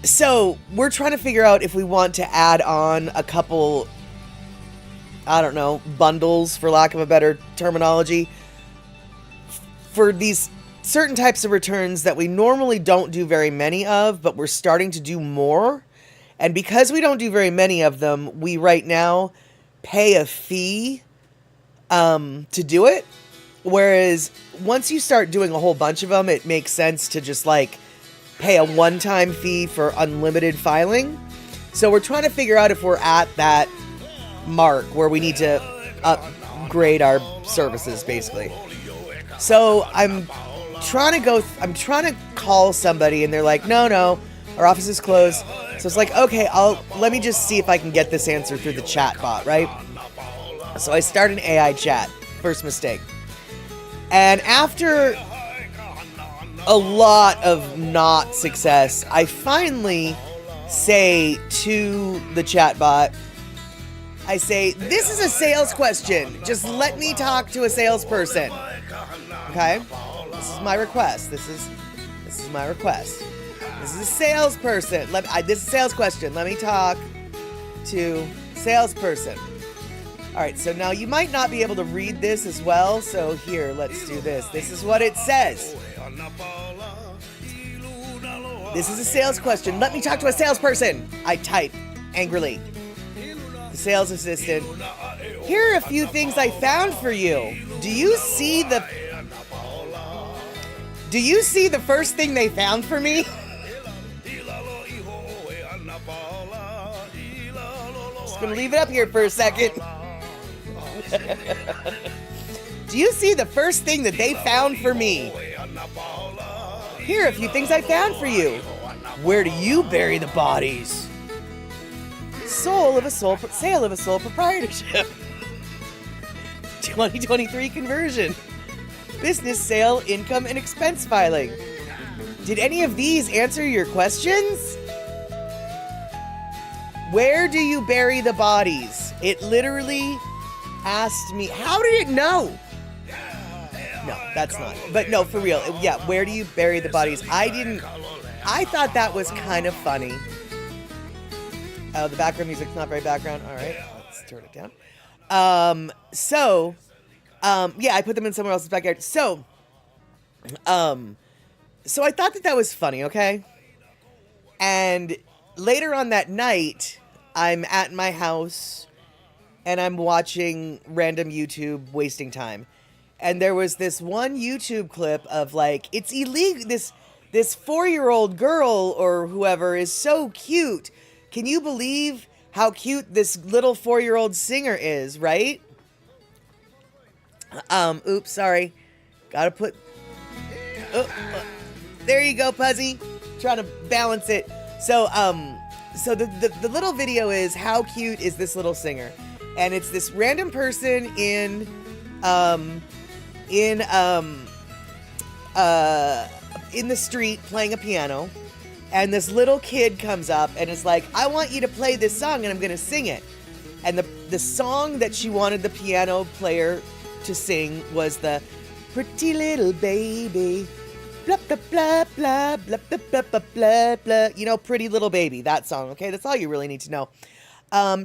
So we're trying to figure out if we want to add on a couple, I don't know, bundles, for lack of a better terminology, for these certain types of returns that we normally don't do very many of, but we're starting to do more. And because we don't do very many of them, we right now pay a fee to do it. Whereas once you start doing a whole bunch of them, it makes sense to just like pay a one-time fee for unlimited filing. So we're trying to figure out if we're at that mark where we need to upgrade our services, basically. So I'm trying to call somebody, and they're like, no, our office is closed. So it's like, okay, let me just see if I can get this answer through the chat bot, right? So I start an AI chat. First mistake. And after a lot of not success, I finally say to the chatbot, I say, this is a sales question. Just let me talk to a salesperson. Okay? This is my request. This is my request. This is a salesperson. This is a sales question. Let me talk to salesperson. All right, so now you might not be able to read this as well, so here, let's do this. This is what it says. This is a sales question. Let me talk to a salesperson. I type angrily. The sales assistant. Here are a few things I found for you. Do you see the first thing they found for me? Just gonna leave it up here for a second. Do you see the first thing that they found for me? Here are a few things I found for you. Where do you bury the bodies? Sale of a sole proprietorship. 2023 conversion. Business sale, income, and expense filing. Did any of these answer your questions? Where do you bury the bodies? It literally asked me. How did it know? No, that's not. But no, for real. Yeah, where do you bury the bodies? I thought that was kind of funny. Oh, the background music's not very background. All right, let's turn it down. Yeah, I put them in someone else's backyard. So I thought that was funny, okay? And later on that night, I'm at my house and I'm watching random YouTube wasting time. And there was this one YouTube clip of like, it's illegal. This 4-year-old girl or whoever is so cute. Can you believe how cute this little 4-year-old singer is, right? Oops, sorry. Gotta put... there you go, Puzzy. Trying to balance it. So the little video is, how cute is this little singer? And it's this random person in the street playing a piano, and this little kid comes up and is like, I want you to play this song and I'm gonna sing it. And the song that she wanted the piano player to sing was the Pretty Little Baby, blah blah blah blah blah blah blah blah blah blah. You know, Pretty Little Baby, that song. Okay, that's all you really need to know.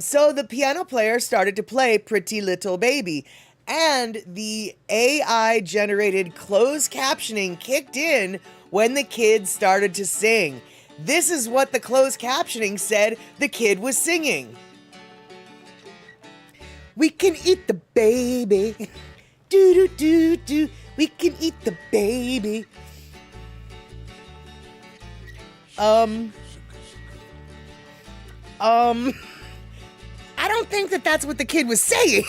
So the piano player started to play Pretty Little Baby, and the AI generated closed captioning kicked in when the kid started to sing. This is what the closed captioning said the kid was singing. We can eat the baby. Do do do do. We can eat the baby. I don't think that that's what the kid was saying.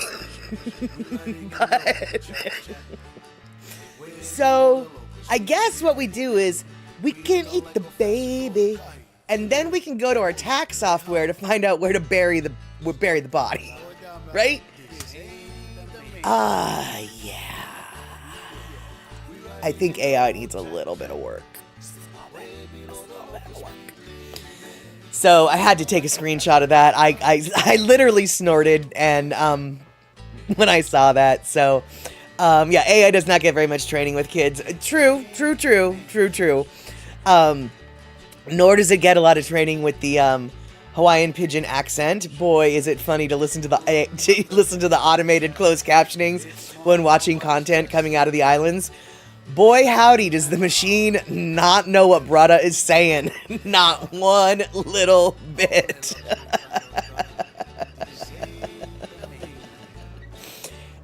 But, so I guess what we do is We can eat the baby. And then we can go to our tax software to find out where to bury the body. Right? Yeah. I think AI needs a little bit of work. So I had to take a screenshot of that. I literally snorted and when I saw that. So yeah, AI does not get very much training with kids. True. Nor does it get a lot of training with the Hawaiian pidgin accent. Boy, is it funny to listen to the automated closed captionings when watching content coming out of the islands. Boy, howdy, does the machine not know what Brutta is saying. Not one little bit.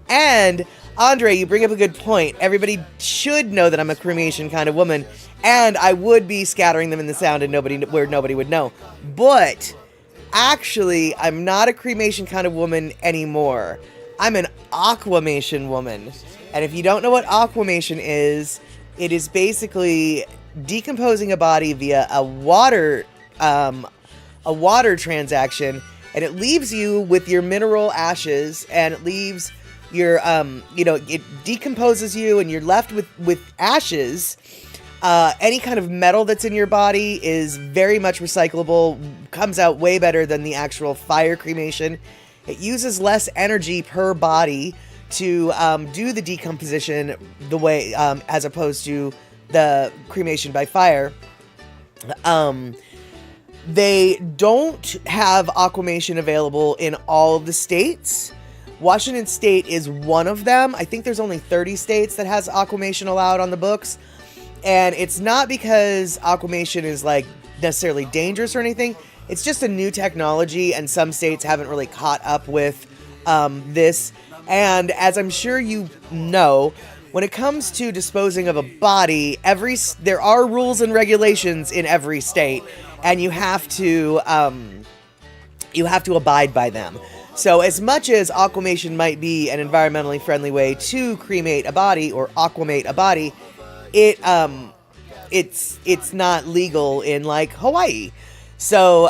And, Andre, you bring up a good point. Everybody should know that I'm a cremation kind of woman, and I would be scattering them in the sound and where nobody would know. But, actually, I'm not a cremation kind of woman anymore. I'm an aquamation woman. And if you don't know what aquamation is, it is basically decomposing a body via a water transaction, and it leaves you with your mineral ashes, and it leaves your it decomposes you, and you're left with ashes. Any kind of metal that's in your body is very much recyclable, comes out way better than the actual fire cremation. It uses less energy per body to do the decomposition the way as opposed to the cremation by fire. They don't have aquamation available in all of the states. Washington State is one of them. I think there's only 30 states that has aquamation allowed on the books. And it's not because aquamation is like necessarily dangerous or anything. It's just a new technology, and some states haven't really caught up with this. And as I'm sure you know, when it comes to disposing of a body, there are rules and regulations in every state, and you have to abide by them. So as much as aquamation might be an environmentally friendly way to cremate a body or aquamate a body, it's not legal in like Hawaii. So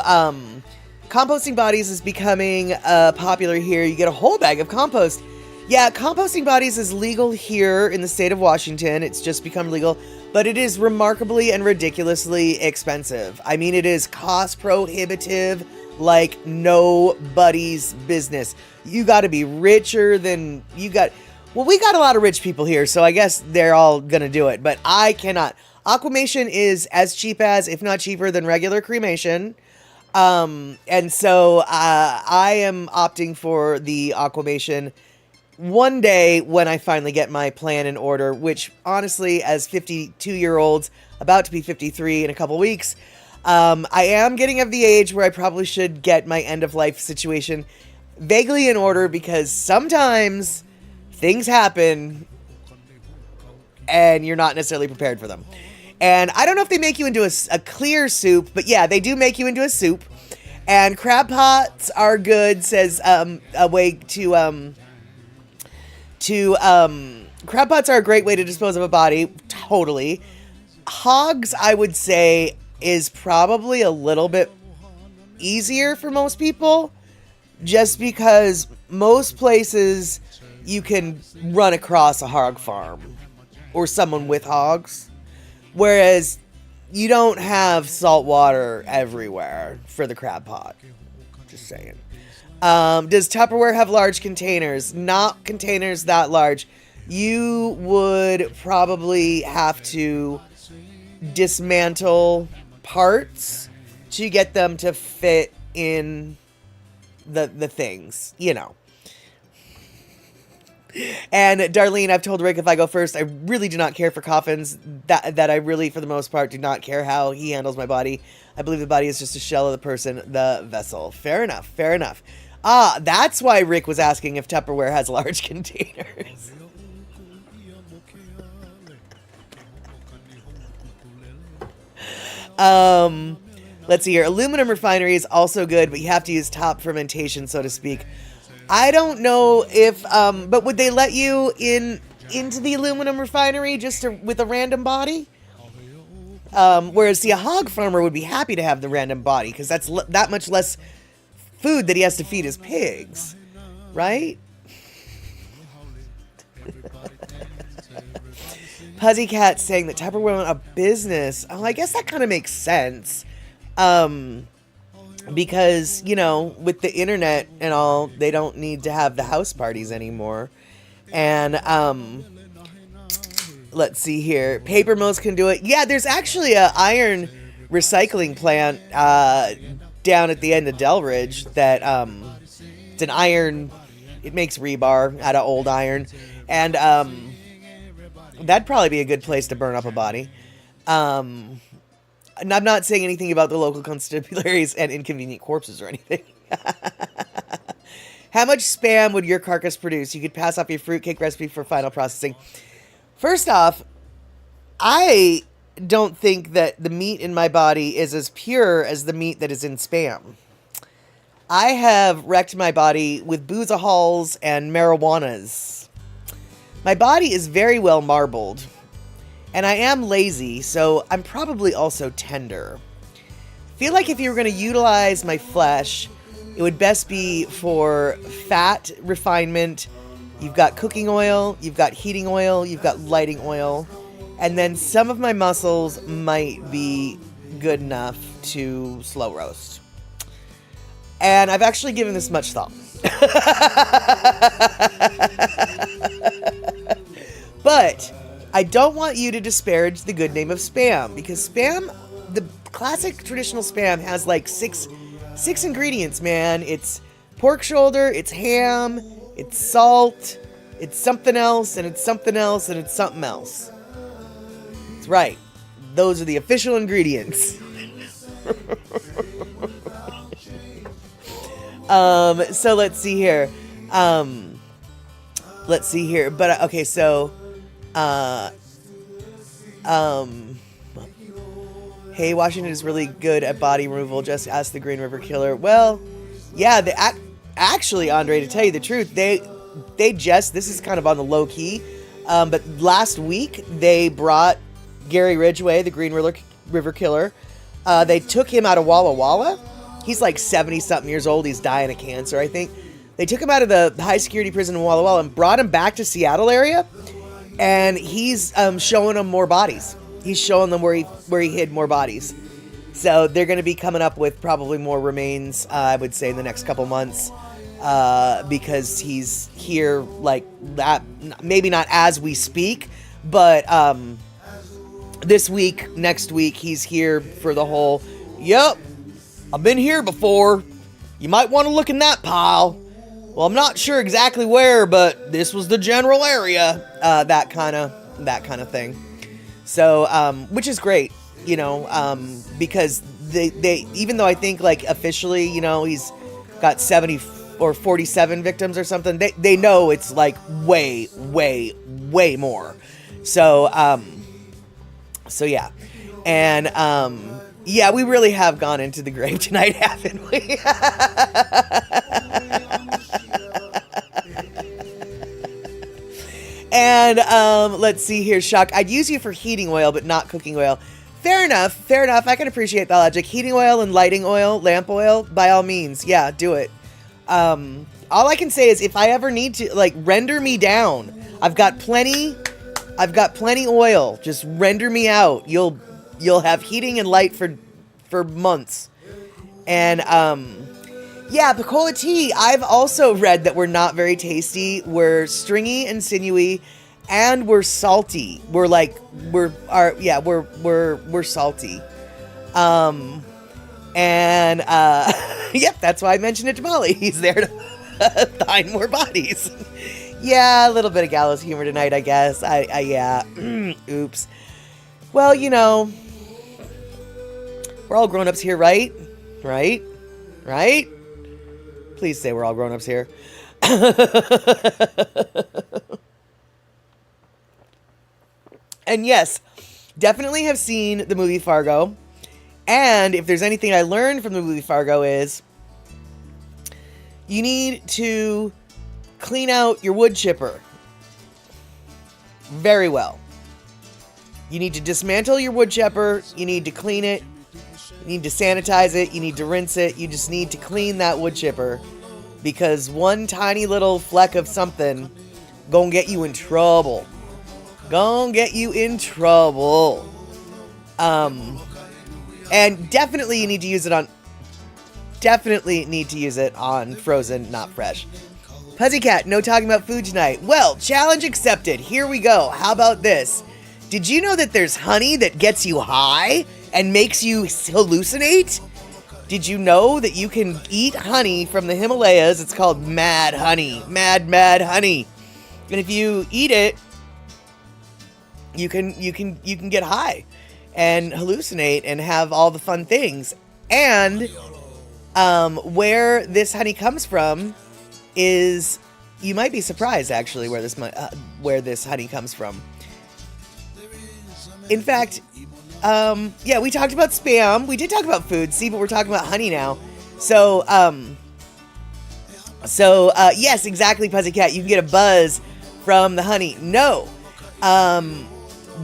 composting bodies is becoming popular here. You get a whole bag of compost. Yeah, composting bodies is legal here in the state of Washington. It's just become legal, but it is remarkably and ridiculously expensive. I mean, it is cost prohibitive like nobody's business. You got to be richer than well, we got a lot of rich people here, so I guess they're all gonna do it, but I cannot. Aquamation is as cheap as, if not cheaper than, regular cremation. And so I am opting for the aquamation one day when I finally get my plan in order, which honestly, as 52-year-olds, about to be 53 in a couple weeks, I am getting of the age where I probably should get my end-of-life situation vaguely in order, because sometimes things happen and you're not necessarily prepared for them. And I don't know if they make you into a clear soup, but yeah, they do make you into a soup. And crab pots are good, says a way to crab pots are a great way to dispose of a body, totally. Hogs, I would say, is probably a little bit easier for most people, just because most places you can run across a hog farm or someone with hogs, whereas you don't have salt water everywhere for the crab pot. Just saying. Does Tupperware have large containers? Not containers that large. You would probably have to dismantle parts to get them to fit in the things, you know. And Darlene, I've told Rick if I go first, I really do not care for coffins. That I really, for the most part, do not care how he handles my body. I believe the body is just a shell of the person, the vessel. Fair enough. Fair enough. That's why Rick was asking if Tupperware has large containers. Let's see here. Aluminum refinery is also good, but you have to use top fermentation, so to speak. I don't know if, but would they let you into the aluminum refinery just with a random body? Whereas, see, a hog farmer would be happy to have the random body because that's that much less food that he has to feed his pigs, right? Puzzycat saying that Tupperware went out of business. Oh, I guess that kind of makes sense. Because, you know, with the internet and all, they don't need to have the house parties anymore. And, let's see here. Paper mills can do it. Yeah, there's actually a iron recycling plant, down at the end of Delridge that, it's an iron, it makes rebar out of old iron. And, that'd probably be a good place to burn up a body. And I'm not saying anything about the local constabularies and inconvenient corpses or anything. How much spam would your carcass produce? You could pass off your fruitcake recipe for final processing. First off, I don't think that the meat in my body is as pure as the meat that is in spam. I have wrecked my body with boozahols and marijuanas. My body is very well marbled, and I am lazy, so I'm probably also tender. I feel like if you were going to utilize my flesh, it would best be for fat refinement. You've got cooking oil, you've got heating oil, you've got lighting oil, and then some of my muscles might be good enough to slow roast. And I've actually given this much thought. But I don't want you to disparage the good name of spam, because spam, the classic traditional spam, has like six ingredients, man. It's pork shoulder, it's ham, it's salt, it's something else, and it's something else, and it's something else. That's right. Those are the official ingredients. So let's see here. But okay, so hey, Washington is really good at body removal. Just ask the Green River Killer. Well, yeah, actually, Andre, to tell you the truth, they just, this is kind of on the low key, but last week they brought Gary Ridgway, the Green River Killer. They took him out of Walla Walla. He's like 70-something years old. He's dying of cancer, I think. They took him out of the high-security prison in Walla Walla and brought him back to Seattle area, and he's showing them more bodies. He's showing them where he hid more bodies. So they're going to be coming up with probably more remains, I would say, in the next couple months, because he's here like that. Maybe not as we speak, but this week, next week, he's here for the whole, yep, I've been here before. You might want to look in that pile. Well, I'm not sure exactly where, but this was the general area. That kind of thing. So, which is great, you know, because they even though I think like officially, you know, he's got 70 or 47 victims or something, they know it's like way more. So yeah. And, yeah, we really have gone into the grave tonight, haven't we? And let's see here, Shock. I'd use you for heating oil, but not cooking oil. Fair enough. I can appreciate the logic. Heating oil and lighting oil, lamp oil, by all means. Yeah, do it. All I can say is if I ever need to, like, render me down. I've got plenty oil. Just render me out. You'll have heating and light for months. And yeah, Picola tea, I've also read that we're not very tasty. We're stringy and sinewy, and we're salty. We're salty. And yep, that's why I mentioned it to Molly. He's there to find more bodies. Yeah, a little bit of gallows humor tonight, I guess. Yeah. Oops. Well, you know, we're all grown-ups here, right? Right? Please say we're all grown-ups here. And yes, definitely have seen the movie Fargo. And if there's anything I learned from the movie Fargo is you need to clean out your wood chipper very well. You need to dismantle your wood chipper. You need to clean it. You need to sanitize it. You need to rinse it. You just need to clean that wood chipper, because one tiny little fleck of something gonna get you in trouble. Gonna get you in trouble. And definitely you need to use it on frozen, not fresh. Pussycat, no talking about food tonight. Well, challenge accepted. Here we go. How about this? Did you know that there's honey that gets you high and makes you hallucinate? Did you know that you can eat honey from the Himalayas? It's called mad honey. Mad honey. And if you eat it, you can get high and hallucinate and have all the fun things. And where this honey comes from is, you might be surprised actually where this honey comes from. In fact, yeah, we talked about spam. We did talk about food. See, but we're talking about honey now. So yes, exactly, Pussycat. You can get a buzz from the honey. No.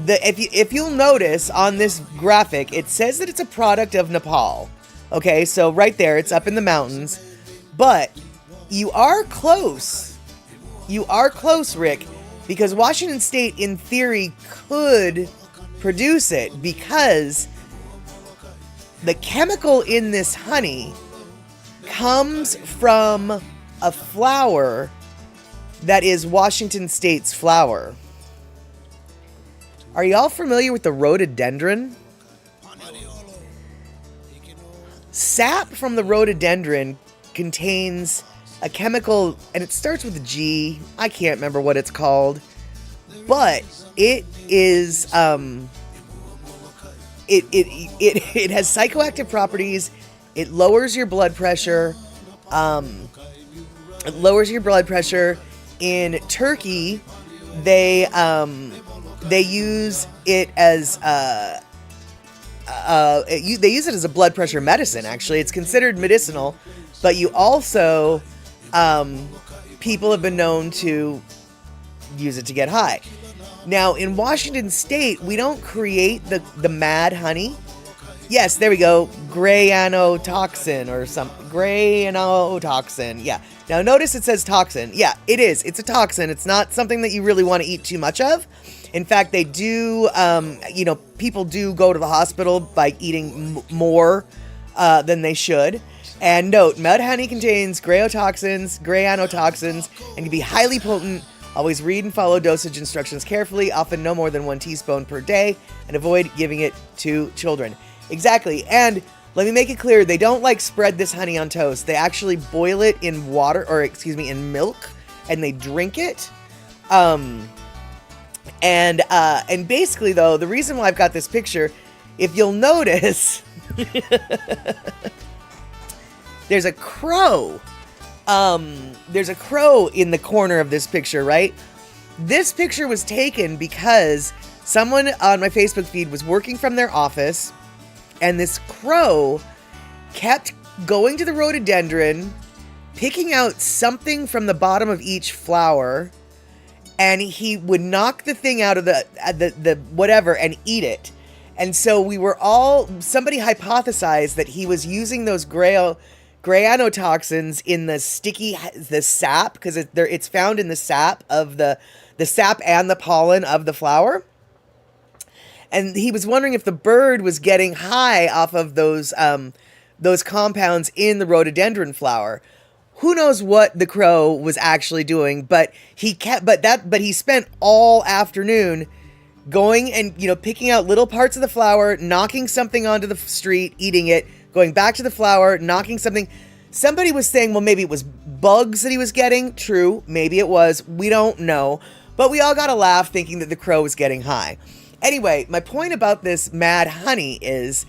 If you'll notice on this graphic, it says that it's a product of Nepal. Okay, so right there, it's up in the mountains. But you are close. You are close, Rick, because Washington State, in theory, could produce it, because the chemical in this honey comes from a flower that is Washington State's flower. Are y'all familiar with the rhododendron? Sap from the rhododendron contains a chemical, and it starts with a G. I can't remember what it's called, but it is it has psychoactive properties. It lowers your blood pressure. It lowers your blood pressure. In Turkey, they use it as they use it as a blood pressure medicine. Actually, it's considered medicinal, but you also people have been known to use it to get high. Now, in Washington State, we don't create the mad honey. Yes, there we go. Grayanotoxin or something. Grayanotoxin. Yeah. Now, notice it says toxin. Yeah, it is. It's a toxin. It's not something that you really want to eat too much of. In fact, they do, people do go to the hospital by eating more than they should. And note, mud honey contains grayanotoxins, and can be highly potent. Always read and follow dosage instructions carefully, often no more than 1 teaspoon per day, and avoid giving it to children. Exactly. And let me make it clear, they don't spread this honey on toast. They actually boil it in water, in milk, and they drink it. And basically, though, the reason why I've got this picture, if you'll notice, there's a crow. There's a crow in the corner of this picture, right? This picture was taken because someone on my Facebook feed was working from their office, and this crow kept going to the rhododendron, picking out something from the bottom of each flower, and he would knock the thing out of the whatever and eat it. And so somebody hypothesized that he was using those grayanotoxins in the sap, because it's found in the sap of the sap and the pollen of the flower. And he was wondering if the bird was getting high off of those compounds in the rhododendron flower. Who knows what the crow was actually doing, but he spent all afternoon going and, picking out little parts of the flower, knocking something onto the street, eating it, going back to the flower, knocking something. Somebody was saying, well, maybe it was bugs that he was getting. True, maybe it was. We don't know. But we all got a laugh thinking that the crow was getting high. Anyway, my point about this mad honey is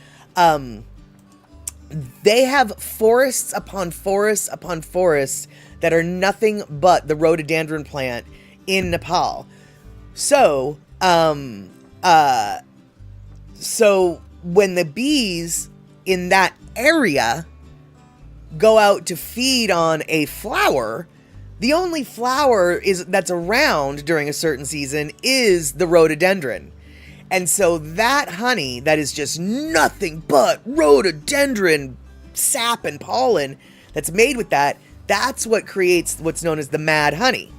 they have forests upon forests upon forests that are nothing but the rhododendron plant in Nepal. So when the bees in that area go out to feed on a flower, the only flower that's around during a certain season is the rhododendron. And so that honey that is just nothing but rhododendron sap and pollen that's made with that, that's what creates what's known as the mad honey.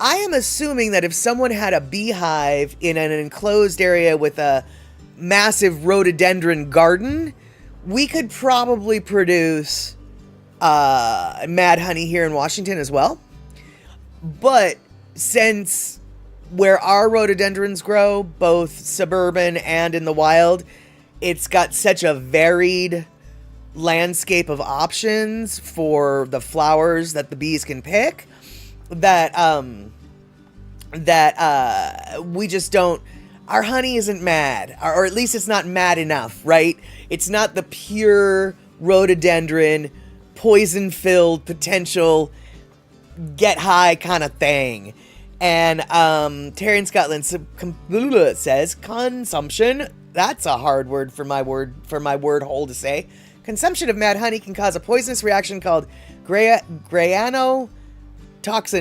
I am assuming that if someone had a beehive in an enclosed area with a massive rhododendron garden, we could probably produce mad honey here in Washington as well. But since where our rhododendrons grow, both suburban and in the wild, it's got such a varied landscape of options for the flowers that the bees can pick that we just don't, our honey isn't mad, or at least it's not mad enough, right? It's not the pure rhododendron, poison-filled potential, get high kind of thing. And Terry in Scotland says consumption. That's a hard word for my word hole to say. Consumption of mad honey can cause a poisonous reaction called granotoxin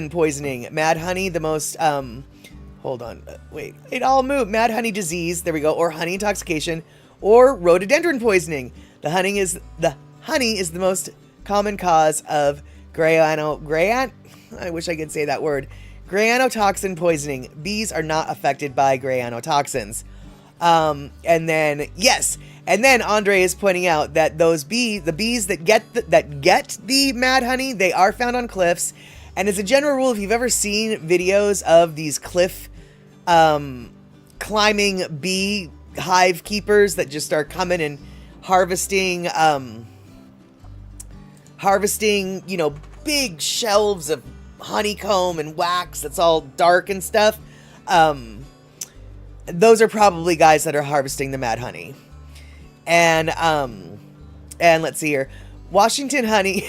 poisoning. Mad honey, the most it all moved. Mad honey disease, there we go, or honey intoxication, or rhododendron poisoning. The honey is the most common cause of I wish I could say that word. Granotoxin poisoning. Bees are not affected by granotoxins. And then Andre is pointing out that the bees that get the mad honey, they are found on cliffs. And as a general rule, if you've ever seen videos of these cliff climbing bee hive keepers that just are coming and harvesting, big shelves of honeycomb and wax that's all dark and stuff, those are probably guys that are harvesting the mad honey. And let's see here. Washington honey.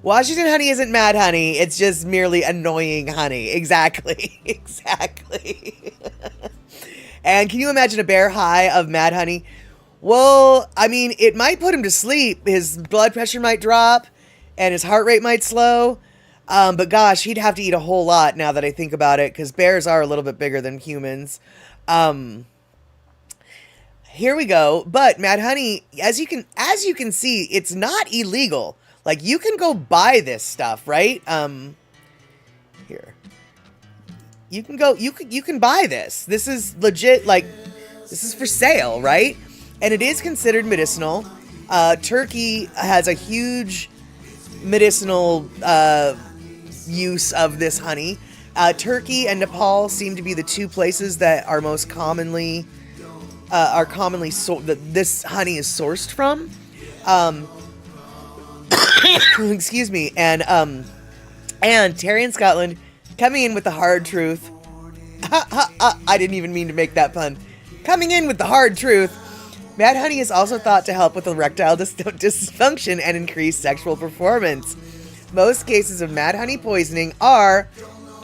Washington honey isn't mad honey. It's just merely annoying honey. Exactly. And can you imagine a bear high of mad honey? Well, I mean, it might put him to sleep. His blood pressure might drop and his heart rate might slow. But gosh, he'd have to eat a whole lot now that I think about it, because bears are a little bit bigger than humans. Here we go. But mad honey, as you can see, it's not illegal. Like, you can go buy this stuff, right? Here. You can buy this. This is legit, like, this is for sale, right? And it is considered medicinal. Turkey has a huge medicinal use of this honey. Turkey and Nepal seem to be the two places that are most commonly that this honey is sourced from. Excuse me. And Terry in Scotland coming in with the hard truth. I didn't even mean to make that pun. Coming in with the hard truth. Mad honey is also thought to help with erectile dysfunction and increase sexual performance. Most cases of mad honey poisoning are,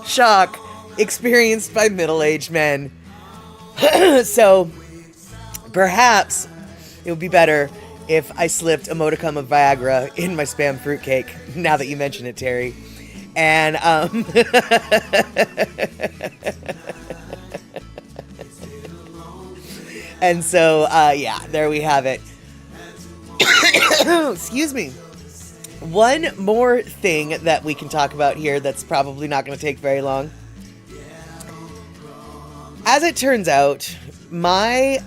shock, experienced by middle-aged men. So, perhaps it would be better if I slipped a modicum of Viagra in my Spam fruitcake, now that you mention it, Terry. And, and so, yeah, there we have it. Excuse me. One more thing that we can talk about here that's probably not going to take very long. As it turns out, my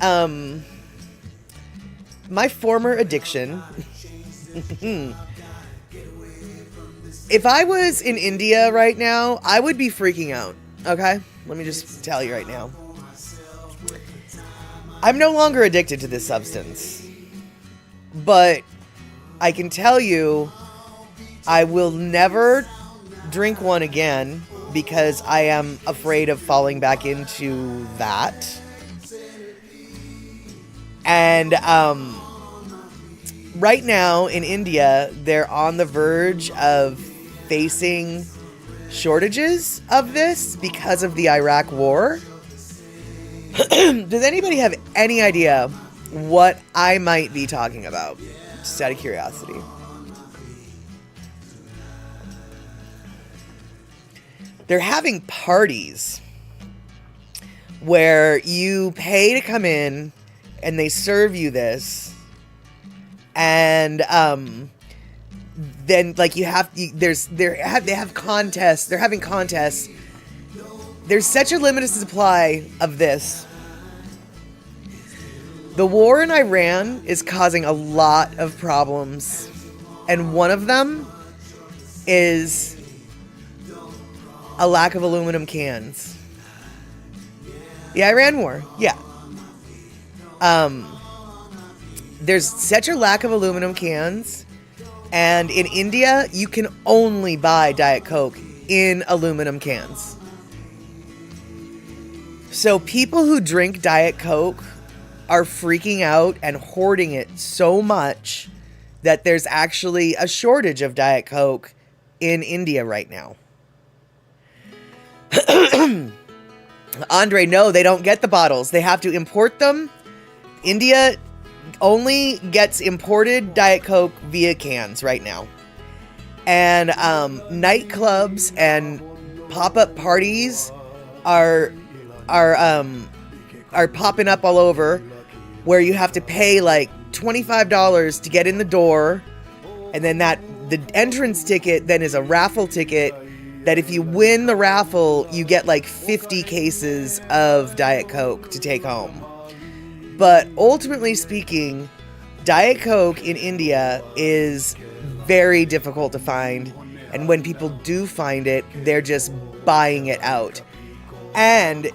former addiction, if I was in India right now, I would be freaking out, okay? Let me just tell you right now. I'm no longer addicted to this substance, but I can tell you I will never drink one again because I am afraid of falling back into that. And right now in India, they're on the verge of facing shortages of this because of the Iraq war. Does anybody have any idea what I might be talking about? Just out of curiosity. they're having parties where you pay to come in and they serve you this. And then like they have contests. They're having contests. There's such a limited supply of this. The war in Iran is causing a lot of problems, and one of them is a lack of aluminum cans. The Iran war, yeah. There's such a lack of aluminum cans, and in India, you can only buy Diet Coke in aluminum cans. So people who drink Diet Coke are freaking out and hoarding it so much that there's actually a shortage of Diet Coke in India right now. Andre, no, they don't get the bottles. They have to import them. India only gets imported Diet Coke via cans right now. And nightclubs and pop-up parties are popping up all over, where you have to pay like $25 to get in the door, and then the entrance ticket then is a raffle ticket that if you win the raffle, you get like 50 cases of Diet Coke to take home. But ultimately speaking, Diet Coke in India is very difficult to find, and when people do find it, they're just buying it out. And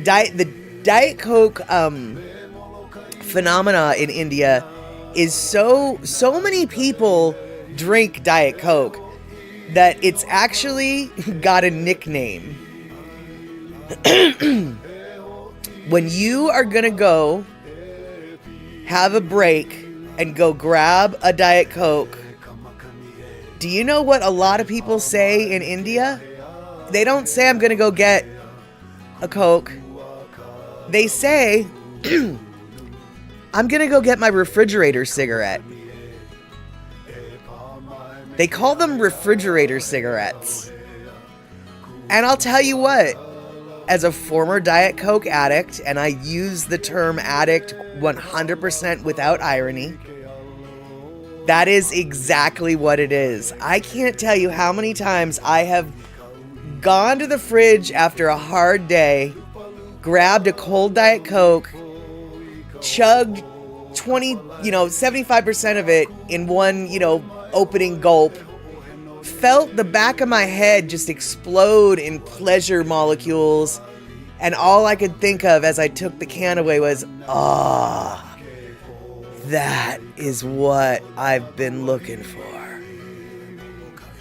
the Diet Coke phenomena in India is so many people drink Diet Coke that it's actually got a nickname. When you are gonna go have a break and go grab a Diet Coke, do you know what a lot of people say in India? They don't say, I'm gonna go get a Coke. They say, I'm gonna go get my refrigerator cigarette. They call them refrigerator cigarettes. And I'll tell you what, as a former Diet Coke addict, and I use the term addict 100% without irony, that is exactly what it is. I can't tell you how many times I have gone to the fridge after a hard day, grabbed a cold Diet Coke, chugged 75% of it in one, opening gulp, felt the back of my head just explode in pleasure molecules, and all I could think of as I took the can away was, that is what I've been looking for.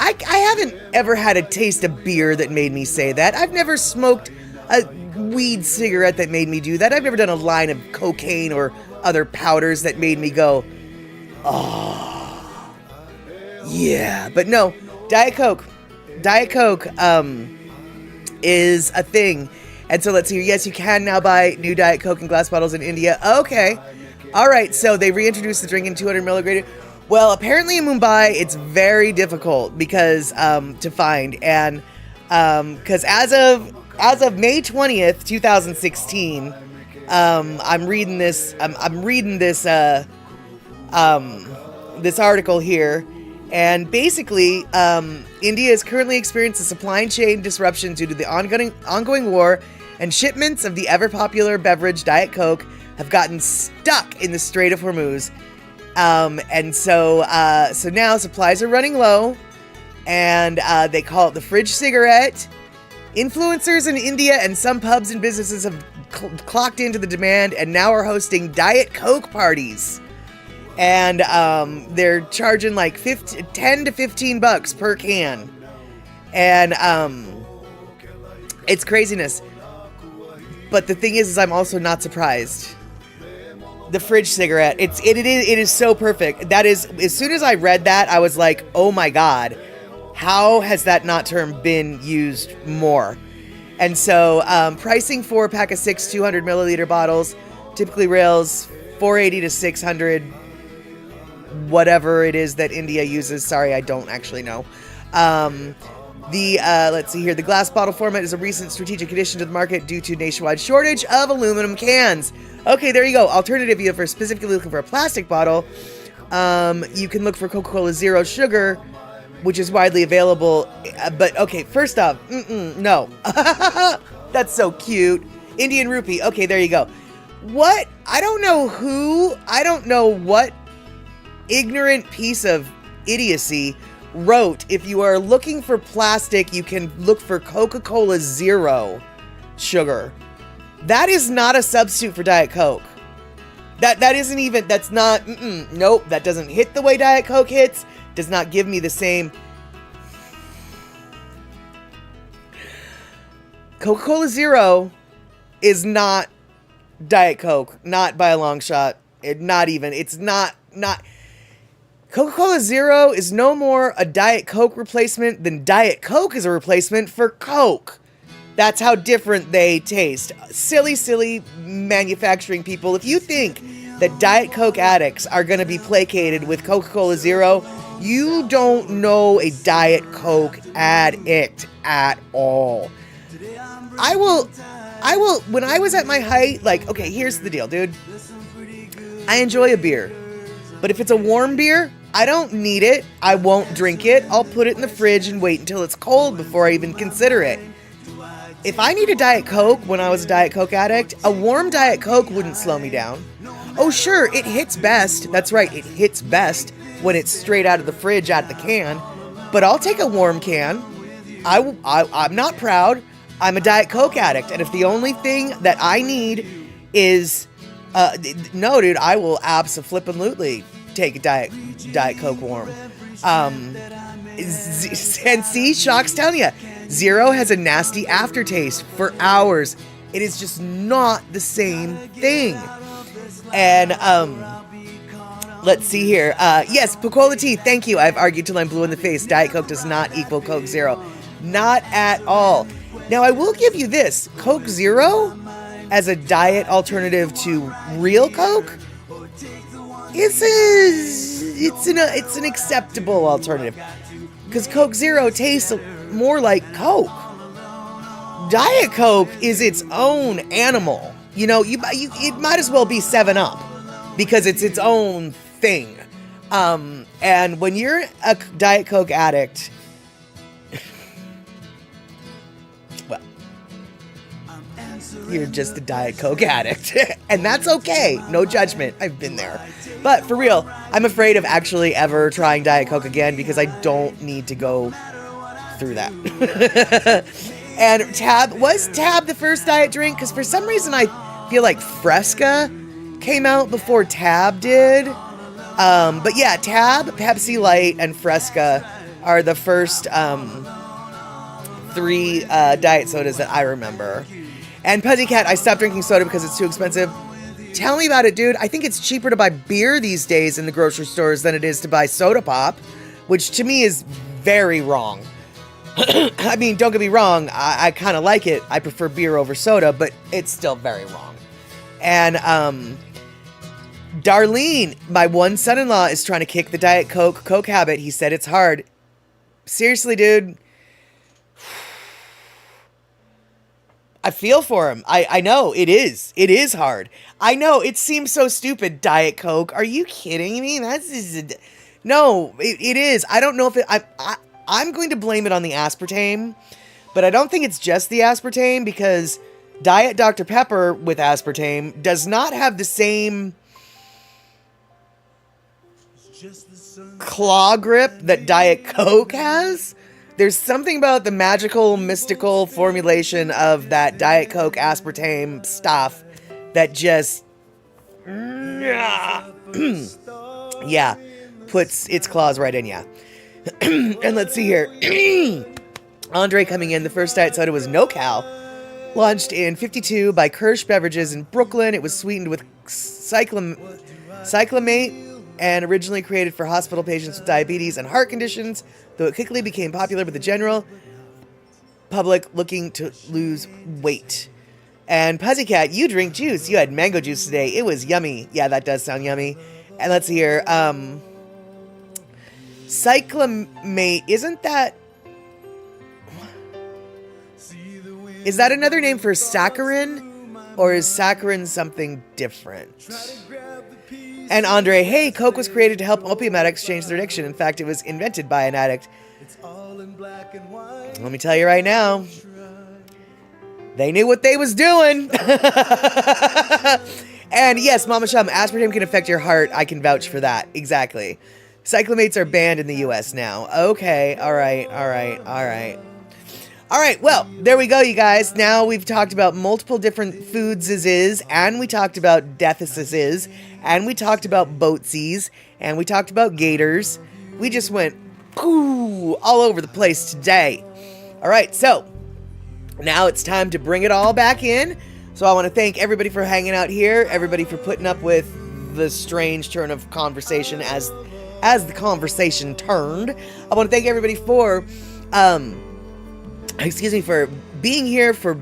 I haven't ever had a taste of beer that made me say that. I've never smoked a weed cigarette that made me do that. I've never done a line of cocaine or other powders that made me go, yeah. But no, Diet Coke is a thing. And so let's see. Yes, you can now buy new Diet Coke in glass bottles in India. Okay. All right. So they reintroduced the drink in 200 milliliter. Well, apparently in Mumbai, it's very difficult because to find. And because as of May 20th, 2016, I'm reading this article here. And basically, India is currently experiencing supply chain disruption due to the ongoing war, and shipments of the ever-popular beverage Diet Coke have gotten stuck in the Strait of Hormuz. And so now supplies are running low, and they call it the fridge cigarette. Influencers in India and some pubs and businesses have clocked into the demand and now are hosting Diet Coke parties. And they're charging like $10 to $15 per can. And it's craziness. But the thing is I'm also not surprised. The fridge cigarette, it is so perfect. That is, as soon as I read that, I was like, oh my God, how has that term been used more? And so pricing for a pack of 6 200 milliliter bottles typically rails $480 to $600, whatever it is that India uses. Sorry, I don't actually know. The, let's see here, the glass bottle format is a recent strategic addition to the market due to nationwide shortage of aluminum cans. Okay, there you go. Alternative, if you're specifically looking for a plastic bottle, you can look for Coca-Cola Zero Sugar, which is widely available. But, okay, first off, no. That's so cute. Indian Rupee. Okay, there you go. What? I don't know what ignorant piece of idiocy wrote, if you are looking for plastic, you can look for Coca-Cola Zero Sugar. That is not a substitute for Diet Coke. That isn't even, that's not, nope, that doesn't hit the way Diet Coke hits, does not give me the same. Coca-Cola Zero is not Diet Coke, not by a long shot. It's not. Coca-Cola Zero is no more a Diet Coke replacement than Diet Coke is a replacement for Coke. That's how different they taste. Silly manufacturing people. If you think that Diet Coke addicts are going to be placated with Coca-Cola Zero, you don't know a Diet Coke addict at all. I will, when I was at my height, like, okay, here's the deal, dude. I enjoy a beer, but if it's a warm beer, I don't need it. I won't drink it. I'll put it in the fridge and wait until it's cold before I even consider it. If I need a Diet Coke when I was a Diet Coke addict, a warm Diet Coke wouldn't slow me down. Oh, sure, it hits best. That's right, it hits best when it's straight out of the fridge, out of the can. But I'll take a warm can. I'm not proud. I'm a Diet Coke addict, and if the only thing that I need is, no, dude, I will abso-flippin'-lutely take a Diet Coke warm. And see, Shock's telling you, Zero has a nasty aftertaste for hours. It is just not the same thing. And, let's see here. Yes, Pocola Tea, thank you. I've argued till I'm blue in the face. Diet Coke does not equal Coke Zero. Not at all. Now, I will give you this. Coke Zero, as a diet alternative to real Coke, it's an acceptable alternative. Because Coke Zero tastes more like Coke. Diet Coke is its own animal. You know, it might as well be 7-Up because it's its own thing. And when you're a Diet Coke addict, well, you're just a Diet Coke addict. And that's okay. No judgment. I've been there. But for real, I'm afraid of actually ever trying Diet Coke again because I don't need to go through that. And Tab the first diet drink? Because for some reason I feel like Fresca came out before Tab did. But yeah, Tab, Pepsi Light, and Fresca are the first 3 diet sodas that I remember. And Puzzycat, I stopped drinking soda because it's too expensive. Tell me about it, dude. I think it's cheaper to buy beer these days in the grocery stores than it is to buy soda pop, which to me is very wrong. I mean, don't get me wrong, I kind of like it. I prefer beer over soda, but it's still very wrong. And, Darlene, my one son-in-law, is trying to kick the Diet Coke habit. He said it's hard. Seriously, dude. I feel for him. I know, it is. It is hard. I know, it seems so stupid, Diet Coke. Are you kidding me? No, it is. I don't know if it... I'm going to blame it on the aspartame, but I don't think it's just the aspartame because Diet Dr. Pepper with aspartame does not have the same claw grip that Diet Coke has. There's something about the magical, mystical formulation of that Diet Coke aspartame stuff that just, yeah, puts its claws right in ya. And let's see here. Andre coming in. The first diet soda was NoCal. Launched in 52 by Kirsch Beverages in Brooklyn. It was sweetened with cyclamate and originally created for hospital patients with diabetes and heart conditions, though it quickly became popular with the general public looking to lose weight. And Puzzycat, you drink juice. You had mango juice today. It was yummy. Yeah, that does sound yummy. And let's see here. Cyclamate, isn't that... Is that another name for saccharin? Or is saccharin something different? And Andre, hey, Coke was created to help opium addicts change their addiction. In fact, it was invented by an addict. Let me tell you right now, they knew what they was doing. And yes, Mama Shum, aspartame can affect your heart. I can vouch for that. Exactly. Cyclamates are banned in the U.S. now. Okay, all right. All right, well, there we go, you guys. Now we've talked about multiple different foods and we talked about deaths and we talked about boatsies, and we talked about gators. We just went all over the place today. All right, so now it's time to bring it all back in. So I want to thank everybody for hanging out here, everybody for putting up with the strange turn of conversation as the conversation turned. I want to thank everybody for for being here, for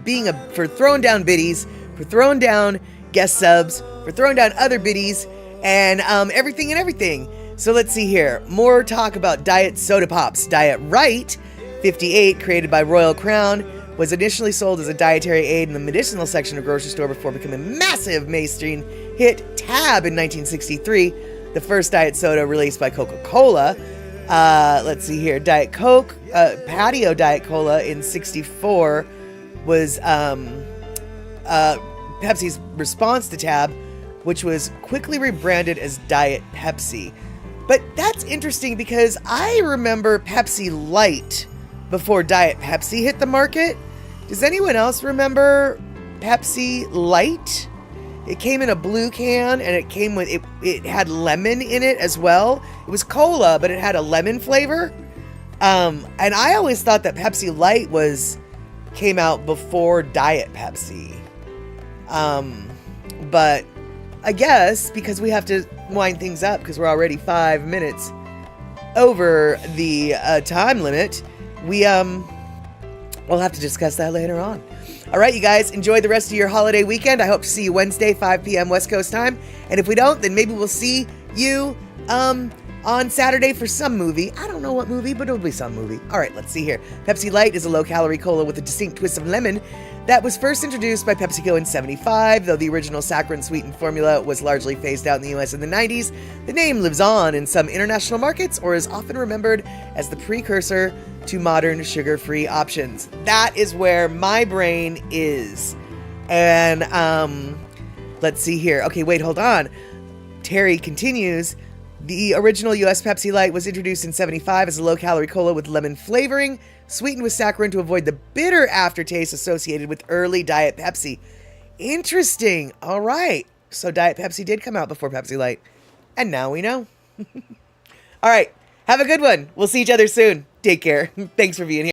throwing down biddies, for throwing down guest subs, for throwing down other biddies, and everything. So let's see here. More talk about Diet Soda Pops. Diet Right 58, created by Royal Crown, was initially sold as a dietary aid in the medicinal section of grocery store before becoming a massive mainstream hit. Tab in 1963, the first diet soda released by Coca-Cola. Let's see here. Diet Coke, Patio Diet Cola in 64 was Pepsi's response to Tab, which was quickly rebranded as Diet Pepsi. But that's interesting because I remember Pepsi Light before Diet Pepsi hit the market. Does anyone else remember Pepsi Light? It came in a blue can, and it came with it had lemon in it as well. It was cola, but it had a lemon flavor. And I always thought that Pepsi Light came out before Diet Pepsi. But I guess because we have to wind things up because we're already 5 minutes over the time limit, we'll have to discuss that later on. All right, you guys, enjoy the rest of your holiday weekend. I hope to see you Wednesday, 5 p.m. West Coast time. And if we don't, then maybe we'll see you on Saturday for some movie. I don't know what movie, but it'll be some movie. All right, let's see here. Pepsi Light is a low-calorie cola with a distinct twist of lemon that was first introduced by PepsiCo in 75. Though the original saccharin-sweetened formula was largely phased out in the U.S. in the 90s, the name lives on in some international markets or is often remembered as the precursor to modern sugar-free options. That is where my brain is. And let's see here. Okay, wait, hold on. Terry continues. The original U.S. Pepsi Light was introduced in 75 as a low-calorie cola with lemon flavoring, sweetened with saccharin to avoid the bitter aftertaste associated with early Diet Pepsi. Interesting. All right. So Diet Pepsi did come out before Pepsi Light. And now we know. All right. Have a good one. We'll see each other soon. Take care. Thanks for being here.